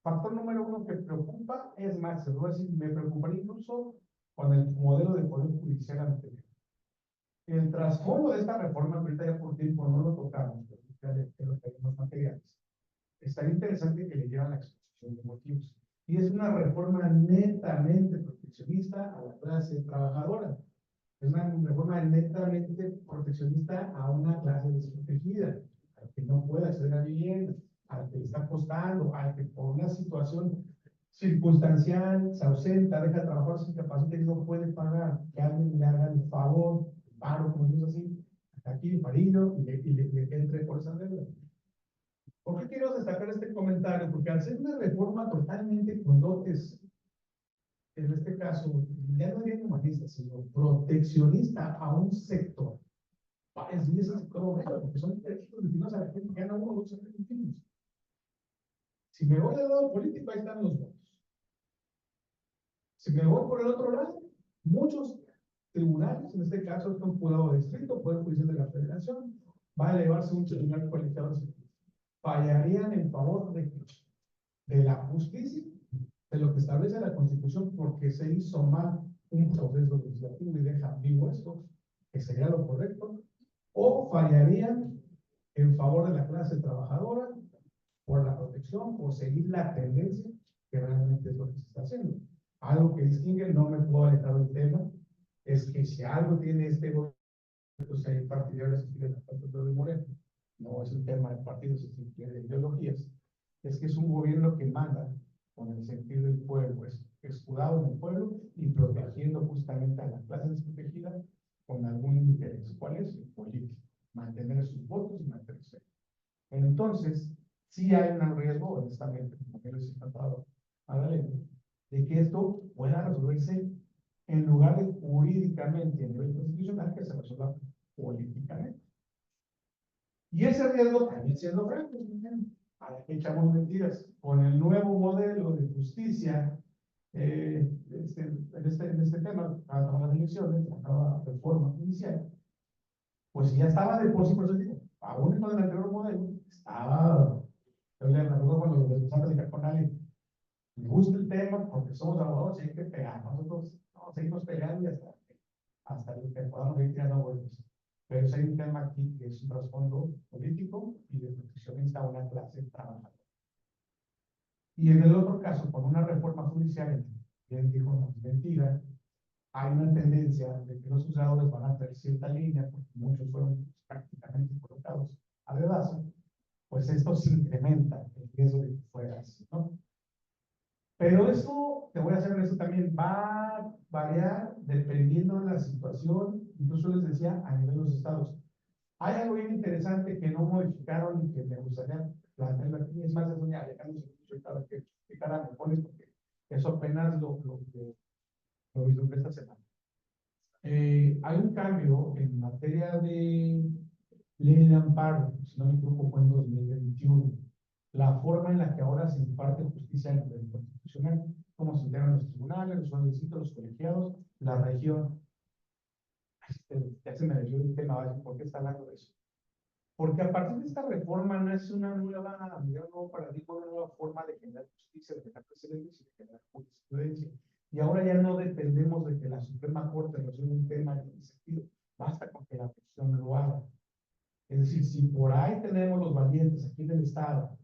Factor número uno que preocupa, es más, se lo voy a decir, me preocuparía incluso con el modelo de poder judicial anterior. El trasfondo de esta reforma, ahorita ya por tiempo no lo tocamos, pero ya lo tenemos materiales. Está interesante que le llevan la exposición de motivos. Y es una reforma netamente proteccionista a la clase trabajadora. Es una reforma netamente proteccionista a una clase desprotegida, al que no puede acceder a vivienda, al que le está costando, al que por una situación circunstancial se ausenta, deja de trabajar, se incapacita y no puede pagar, que alguien le haga el favor, paro, como dice así, aquí parillo, y le entre por esa deuda. ¿Por qué quiero destacar este comentario? Porque al ser una reforma totalmente con dotes, en este caso, ya no es humanista, sino proteccionista a un sector. Y ese sector obrero, porque son derechos destinados a la gente que gana 1 o 2 centavos. Si me voy al lado político, ahí están los votos. Si me voy por el otro lado, muchos tribunales, en este caso es un juzgado de distrito, Poder Judicial de la Federación, va a elevarse un tribunal colegiado de fallarían en favor de la justicia, de lo que establece la Constitución porque se hizo mal un proceso legislativo y deja ambiguo esto, que sería lo correcto, o fallarían en favor de la clase trabajadora por la protección, por seguir la tendencia que realmente es lo que se está haciendo. Algo que distingue, no me puedo alejar del tema, es que si algo tiene este gobierno, pues hay partidarios que siguen la parte de Moreno, no es un tema de partidos, es un tema de ideologías, es que es un gobierno que manda con el sentido del pueblo, es escudado en el pueblo y protegiendo justamente a la clase desprotegida con algún interés. ¿Cuál es? El político, mantener sus votos y mantenerse. Entonces, sí hay un riesgo, honestamente, como que les he tratado a la ley, de que esto pueda resolverse en lugar de jurídicamente a nivel constitucional, que se resuelva políticamente. Y ese riesgo, también siendo francos, ¿para qué echamos mentiras? Con el nuevo modelo de justicia, en este tema, a las elecciones, a la reforma judicial, pues ya estaba de por sí, por eso digo, aún con el anterior modelo, estaba, yo le recuerdo cuando lo empezamos a platicar con alguien, me gusta el tema porque somos abogados y hay que pegar, nosotros no, seguimos peleando y hasta que podamos ir tirando vueltas. Pero hay un tema aquí que es un trasfondo político y de proteccionista a una clase trabajadora. Y en el otro caso, con una reforma judicial, bien dijo, no es mentira, hay una tendencia de que los juzgadores van a tener cierta línea, porque muchos fueron prácticamente colocados a dedazo, pues esto se incrementa el riesgo de que fuera así, ¿no? Pero eso, te voy a hacer eso también, va a variar dependiendo de la situación, incluso les decía, a nivel de los estados. Hay algo bien interesante que no modificaron y que me gustaría plantearlo aquí, es más, es doña Alejandro que cara me pones, porque eso apenas lo vislumbré esta semana. Hay un cambio en materia de ley de amparo, si no me equivoco, fue en 2021. La forma en la que ahora se imparte justicia en el constitucional, cómo se integran los tribunales, los jueces, los colegiados, la región. Ya se me desvió el tema, ¿por qué está hablando de eso? Porque a partir de esta reforma nace una nueva, un nuevo paradigma, una nueva forma de generar justicia, de generar precedentes y de generar jurisprudencia. Y ahora ya no dependemos de que la Suprema Corte resuelva un tema en ese sentido. Basta con que la cuestión lo haga. Es decir, si por ahí tenemos los valientes aquí del Estado,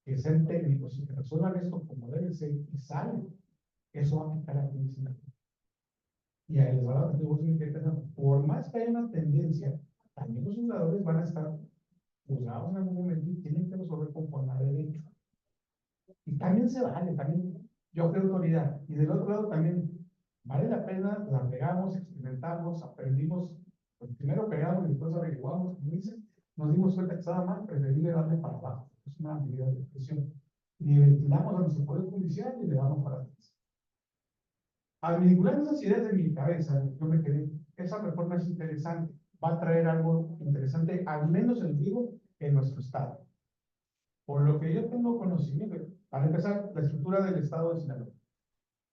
que sean técnicos y que resuelvan esto como debe ser y salen, eso va a afectar a quienes se y a les va a por más que haya una tendencia, también los juzgadores van a estar juzgados en algún momento y tienen que resolver conforme a derecho. Y también se vale, también yo creo autoridad. Y del otro lado también vale la pena, la pegamos, experimentamos, aprendimos, pues primero pegamos y después averiguamos, como dicen, nos dimos cuenta que estaba mal, preferible darle para abajo. Es una medida de expresión. Ni ventilamos a nuestro poder judicial y le damos para atrás. Al vincular esas ideas de mi cabeza, yo me quedé, esa reforma es interesante, va a traer algo interesante, al menos el digo, en nuestro estado. Por lo que yo tengo conocimiento, para empezar, la estructura del estado de Sinaloa.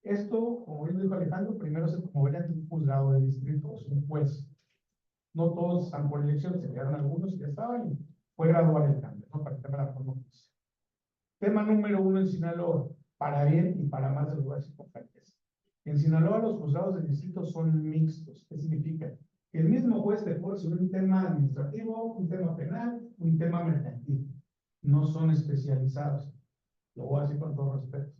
Esto, como bien dijo Alejandro, primero se promovería ante un juzgado de distrito, es un juez. No todos están por elección, se quedaron algunos y ya estaban, y fue gradual el cambio, ¿no? Para el tema de la reforma judicial. Tema número 1 en Sinaloa, para bien y para mal, se los voy a decir con franqueza. En Sinaloa los juzgados de distrito son mixtos. ¿Qué significa? Que el mismo juez te puede resolver un tema administrativo, un tema penal, un tema mercantil. No son especializados. Lo voy a decir con todo respeto.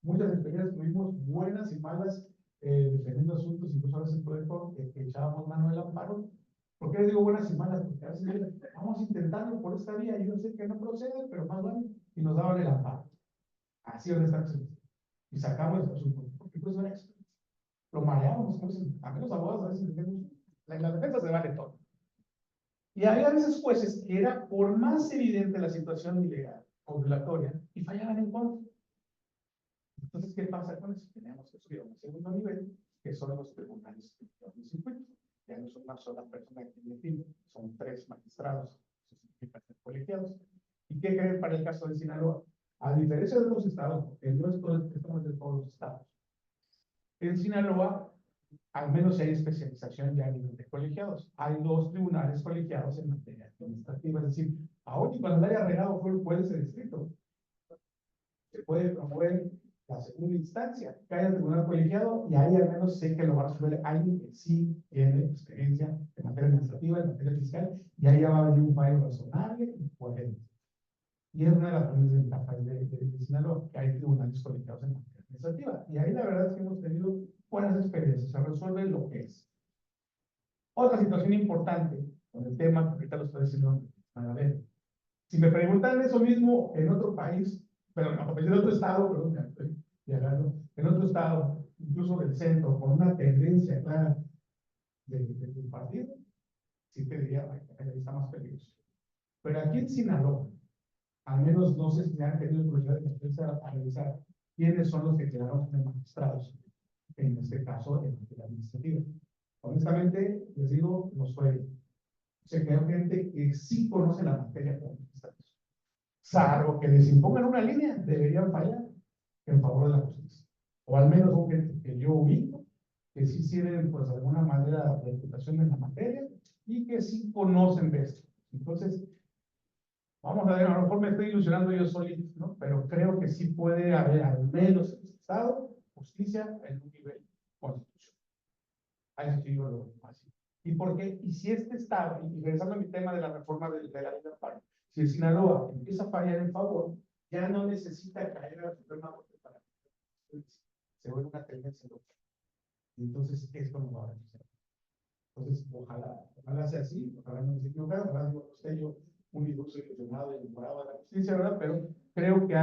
Muchas experiencias tuvimos buenas y malas defendiendo asuntos, incluso a veces que echábamos mano del amparo. ¿Por qué les digo buenas y malas? Porque a veces vamos intentando por esta vía y yo sé que no procede, pero más vale, y nos daban el amparo. Así honestamente. Y sacamos el asunto. Porque pues era eso. Lo mareábamos. A menos abogados a veces tenemos. En la defensa se vale todo. Y había a veces jueces que era por más evidente la situación ilegal o violatoria y fallaban en contra. Entonces, ¿qué pasa con eso? Tenemos que subir a un segundo nivel, que son los tribunales de circuito. Ya no es una sola persona que define, son 3 magistrados, eso significa ser colegiados. ¿Y qué creen para el caso de Sinaloa? A diferencia de otros estados, porque no es todo, estamos de todos los estados. En Sinaloa, al menos hay especialización ya a nivel de colegiados. Hay 2 tribunales colegiados en materia administrativa, es decir, aún y cuando le haya regado fue el juez de ese distrito, se puede promover la segunda instancia, cae al tribunal colegiado y ahí al menos sé que lo va a resolver alguien que sí tiene experiencia en materia administrativa, en materia fiscal, y ahí ya va a venir un fallo razonable y coherente. Y es una de las grandes ventajas de Sinaloa, que hay tribunales colegiados en materia administrativa. Y ahí la verdad es que hemos tenido buenas experiencias, se resuelve lo que es. Otra situación importante con el tema, porque ahorita lo estoy diciendo, a ver, si me preguntan eso mismo en otro país, pero no, en otro estado, perdón, ya estoy viajando, en otro estado, incluso del centro, con una tendencia clara del partido, sí te diría, ahí está más peligroso. Pero aquí en Sinaloa, al menos no sé si han tenido curiosidad de meterse a revisar quiénes son los que quedaron como magistrados, en este caso, en la administrativa. Honestamente, les digo, no soy. Se quedó gente que sí conoce la materia como magistrados. Salvo que les impongan una línea, deberían fallar en favor de la justicia. O al menos son gente que yo ubico, que sí tienen, pues, de alguna manera, reputación en la materia y que sí conocen de esto. Entonces, vamos a ver, a lo mejor me estoy ilusionando yo solito, ¿no? Pero creo que sí puede haber, al menos en este estado, justicia en un nivel constitucional. A eso sí yo lo veo así. ¿Y por qué? Y si este estado, y regresando a mi tema de la reforma de la ley de amparo, si el Sinaloa empieza a fallar en favor, ya no necesita caer a la Suprema Corte para que se vuelva una tendencia local. Entonces, esto no va a beneficiar. Entonces, ojalá sea así, ojalá no me equivoque, ojalá no esté yo un iluso ilusionado y enamorado de la justicia, ¿verdad? Pero creo que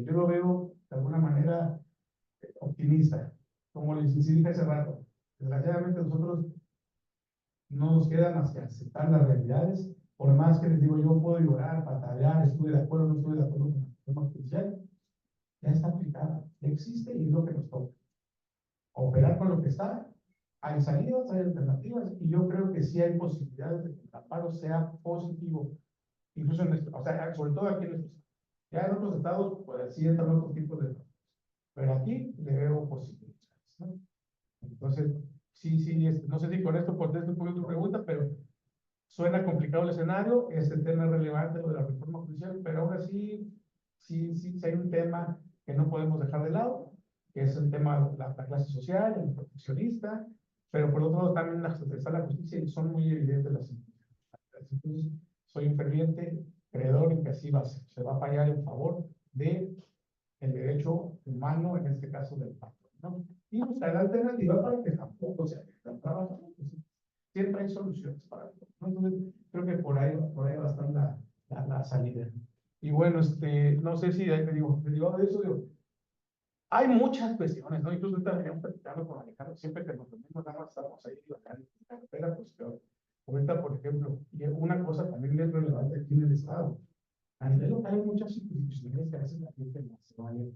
yo lo veo de alguna manera optimista. Como les dije hace rato, desgraciadamente nosotros no nos queda más que aceptar las realidades, por más que les digo, yo puedo llorar, patalear, estuve de acuerdo, no estuve de acuerdo con el sistema judicial, ya está aplicado, ya existe y es lo que nos toca. Operar con lo que está, hay salidas, hay alternativas, y yo creo que sí hay posibilidades de que el amparo sea positivo, incluso en o sea, sobre todo aquí en nuestro estado. Ya en otros estados, pues sí entran otros tipos de, pero aquí le veo posibilidades, ¿no? Entonces, sí, no sé si con esto contesto un poco tu pregunta, pero suena complicado el escenario, este tema es relevante, lo de la reforma judicial, pero aún así, sí hay un tema que no podemos dejar de lado, que es el tema de la clase social, el proteccionista, pero por otro lado también está la justicia y son muy evidentes las implicaciones. Entonces, soy un ferviente creedor en que así va a ser, se va a fallar en favor de el derecho humano, en este caso del patrón, ¿no? Y buscar la alternativa para que tampoco se afecten trabajando. Siempre hay soluciones para todo, ¿no? Entonces, creo que por ahí va a estar la salida. Y bueno, no sé si, derivado de eso, hay muchas cuestiones, ¿no? Incluso ahorita veníamos platicando con Alejandro, siempre que nos reunimos, nada más estamos ahí divagando en la carretera, pues peor. Ahorita, por ejemplo, y una cosa también es relevante aquí en el Estado. A nivel local hay muchas instituciones que a veces la gente no se vale.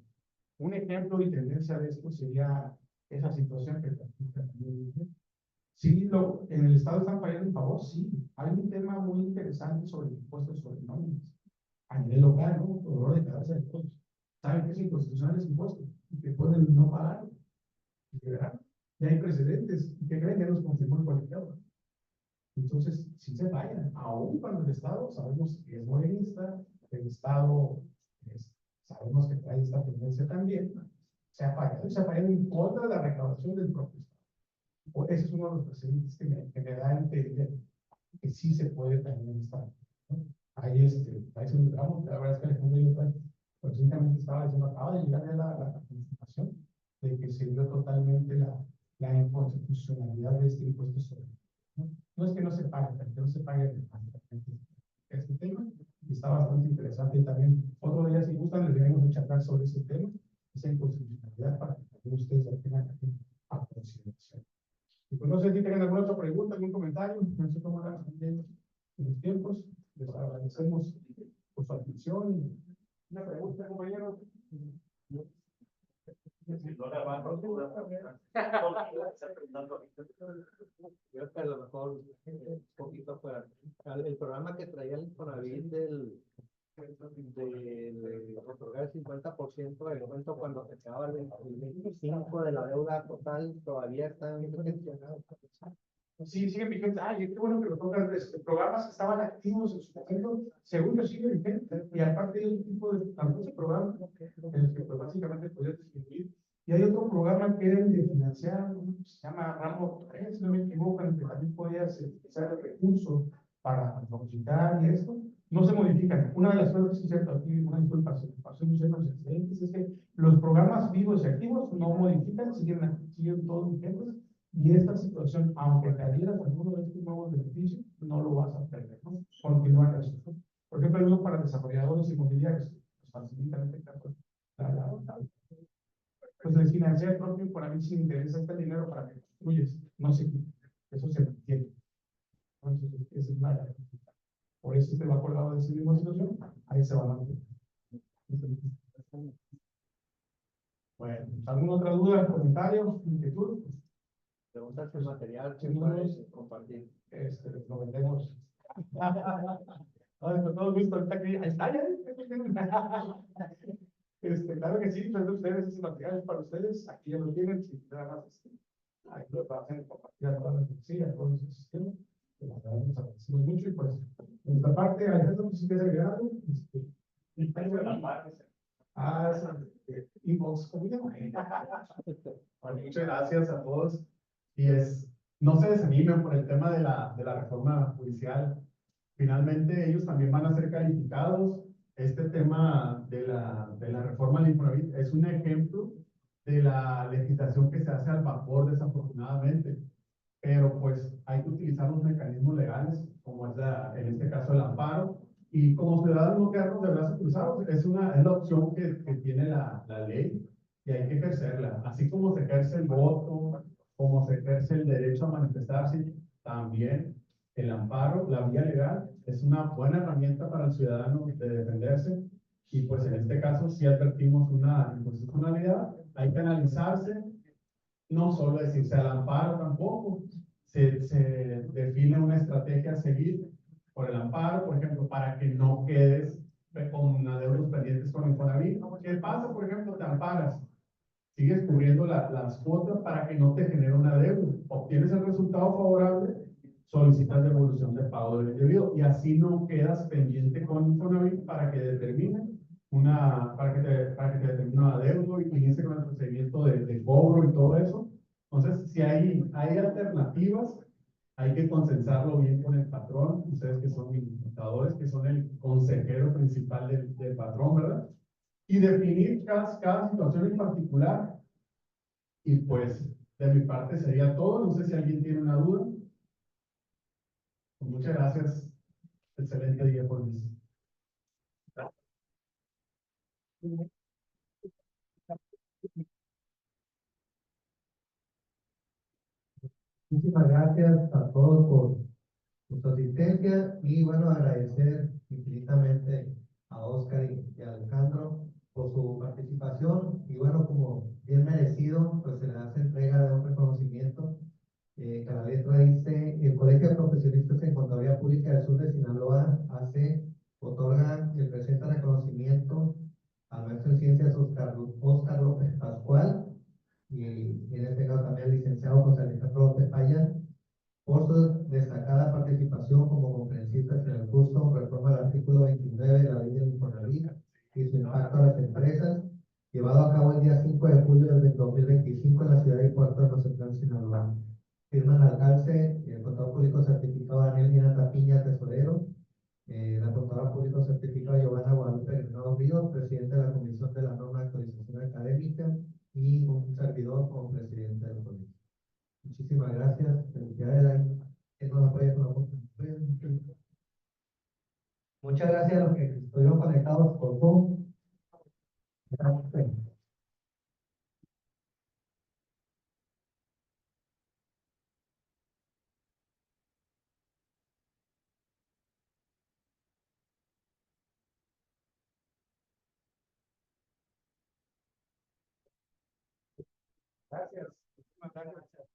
Un ejemplo y tendencia de esto sería esa situación que también dice. Sí, en el Estado están fallando en favor, sí. Hay un tema muy interesante sobre el impuesto sobre nóminas. A nivel local, ¿no? Dolor de cabeza de todos. Saben que es inconstitucional ese impuesto y que pueden no pagar. Y que verán, ya hay precedentes y que creen que los confirmó el colegiado. Entonces, sí se fallan, aún cuando el Estado sabemos que es morenista, el Estado sabemos que trae esta tendencia también, se ha fallado en contra de la recaudación del propio Estado. Ese es uno de los precedentes que me da a entender que sí se puede también estar, ¿no? Ahí es un tramo, la verdad es que Alejandro y yo recientemente estaba diciendo, acaba de llegar la confirmación de que se dio totalmente la inconstitucionalidad de este impuesto sobre. No es que no se pague, que no se pague este tema, y está bastante interesante. Y también, otro día, si gustan, les diremos charlar sobre ese tema, esa inconstitucionalidad, para que también ustedes la tengan aquí a consideración. Y pues no sé si tengan alguna otra pregunta, algún comentario, no sé cómo van en los tiempos. Les agradecemos por su atención. Una pregunta, compañeros. Creo que a lo mejor un poquito fuera. El programa que traía el Infonavit de otorgar el 50% del momento cuando se acaba el 25% de la deuda total, todavía están gestionados. Sí, siguen vigentes. Ay, qué bueno que lo tocan. Programas que estaban activos en su momento, según yo, siguen vigentes. Y aparte hay un tipo de, algunos programas en los que pues, básicamente podías distinguir. Y hay otro programa que era el de financiar, ¿no? Se llama Ramo 3, si no me equivoco, en el que también podías utilizar el recurso para depositar y esto. No se modifican. Una de las cosas que es cierto, aquí una disculpa, se pasó muchos los excedentes, es que los programas vivos y activos no modifican, siguen todos vigentes. Y esta situación, aunque te adhieras a alguno de estos nuevos beneficios, no lo vas a perder, ¿no? Continuar eso, ¿no? Por ejemplo, hay uno para desarrolladores inmobiliarios, pues facilita en este caso pues les financia el propio por mí sin interés este dinero para que construyes, no se quita, eso se mantiene. Entonces, esa es la por eso te va acordado de esa misma situación, ahí se va a mantener. Bueno, ¿alguna otra duda, comentario, inquietud? Preguntas el material que Sí, puedes compartir. Lo vendemos. Ay, con todo gusto, ahorita aquí, ahí está, ya. Claro que sí, pues de ustedes, ese material es para ustedes, aquí ya lo tienen, si nada más, ahí lo hacen compartir a todas las a todos los sistemas, les agradecemos mucho y pues, de nuestra parte, Alejandro, pues si quieres agregar algo, Y tengo la parte. inbox, ¿cómo se llama? Bueno, muchas gracias a todos. Y no se desanimen por el tema de la reforma judicial. Finalmente, ellos también van a ser calificados. Este tema de la reforma al Infonavit es un ejemplo de la legislación que se hace al vapor, desafortunadamente. Pero pues hay que utilizar los mecanismos legales, como es en este caso el amparo. Y como ciudadanos no quedarnos de brazos cruzados, es la opción que tiene la ley y hay que ejercerla. Así como se ejerce el voto, como se ejerce el derecho a manifestarse, también el amparo, la vía legal, es una buena herramienta para el ciudadano de defenderse. Y pues en este caso, si advertimos una inconstitucionalidad, hay que analizarse, no solo decirse al amparo tampoco, se define una estrategia a seguir por el amparo, por ejemplo, para que no quedes con adeudos pendientes con Infonavit. ¿Qué pasa, por ejemplo? Te amparas, sigues cubriendo las cuotas para que no te genere una deuda. Obtienes el resultado favorable, solicitas devolución de pago del debido y así no quedas pendiente con Infonavit para que determine para que te determine una deuda y inicie con el procedimiento de cobro y todo eso. Entonces, si hay alternativas, hay que consensarlo bien con el patrón, ustedes que son imputadores, que son el consejero principal del patrón, ¿verdad? Y definir cada situación en particular. Y pues, de mi parte sería todo. No sé si alguien tiene una duda. Pues muchas gracias. Excelente día por mí. Muchísimas gracias a todos por su asistencia y bueno, agradecer infinitamente a Oscar y a Alejandro por su participación y bueno, como bien merecido, pues se les hace entrega de un reconocimiento que la letra dice: el Colegio de Profesionistas en Contaduría Pública del Sur de Sinaloa otorga el presente reconocimiento al maestro en ciencias Oscar López Pascual y en este caso también al licenciado José Alejandro López Payán por su destacada participación como conferencistas en el curso Reforma del Artículo 29 de la Ley del Infonavit y su impacto a las empresas, llevado a cabo el día 5 de julio del 2025 en la ciudad y puerto de Mazatlán, Sinaloa. Firman al calce el contador público certificado Daniel Miranda Piña, tesorero, la contadora público certificado Giovanna Guadalupe Renado Ríos, presidente de la Comisión de la Norma de Actualización Académica, y un servidor como presidente del colegio. Muchísimas gracias. Felicidades, Lai. Que nos apoya con la voz. Muchas gracias a los que estuvieron conectados por Zoom. Gracias. Muchas gracias.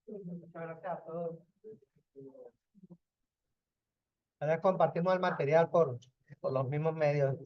Muchas gracias a todos. Ahora compartimos el material por los mismos medios.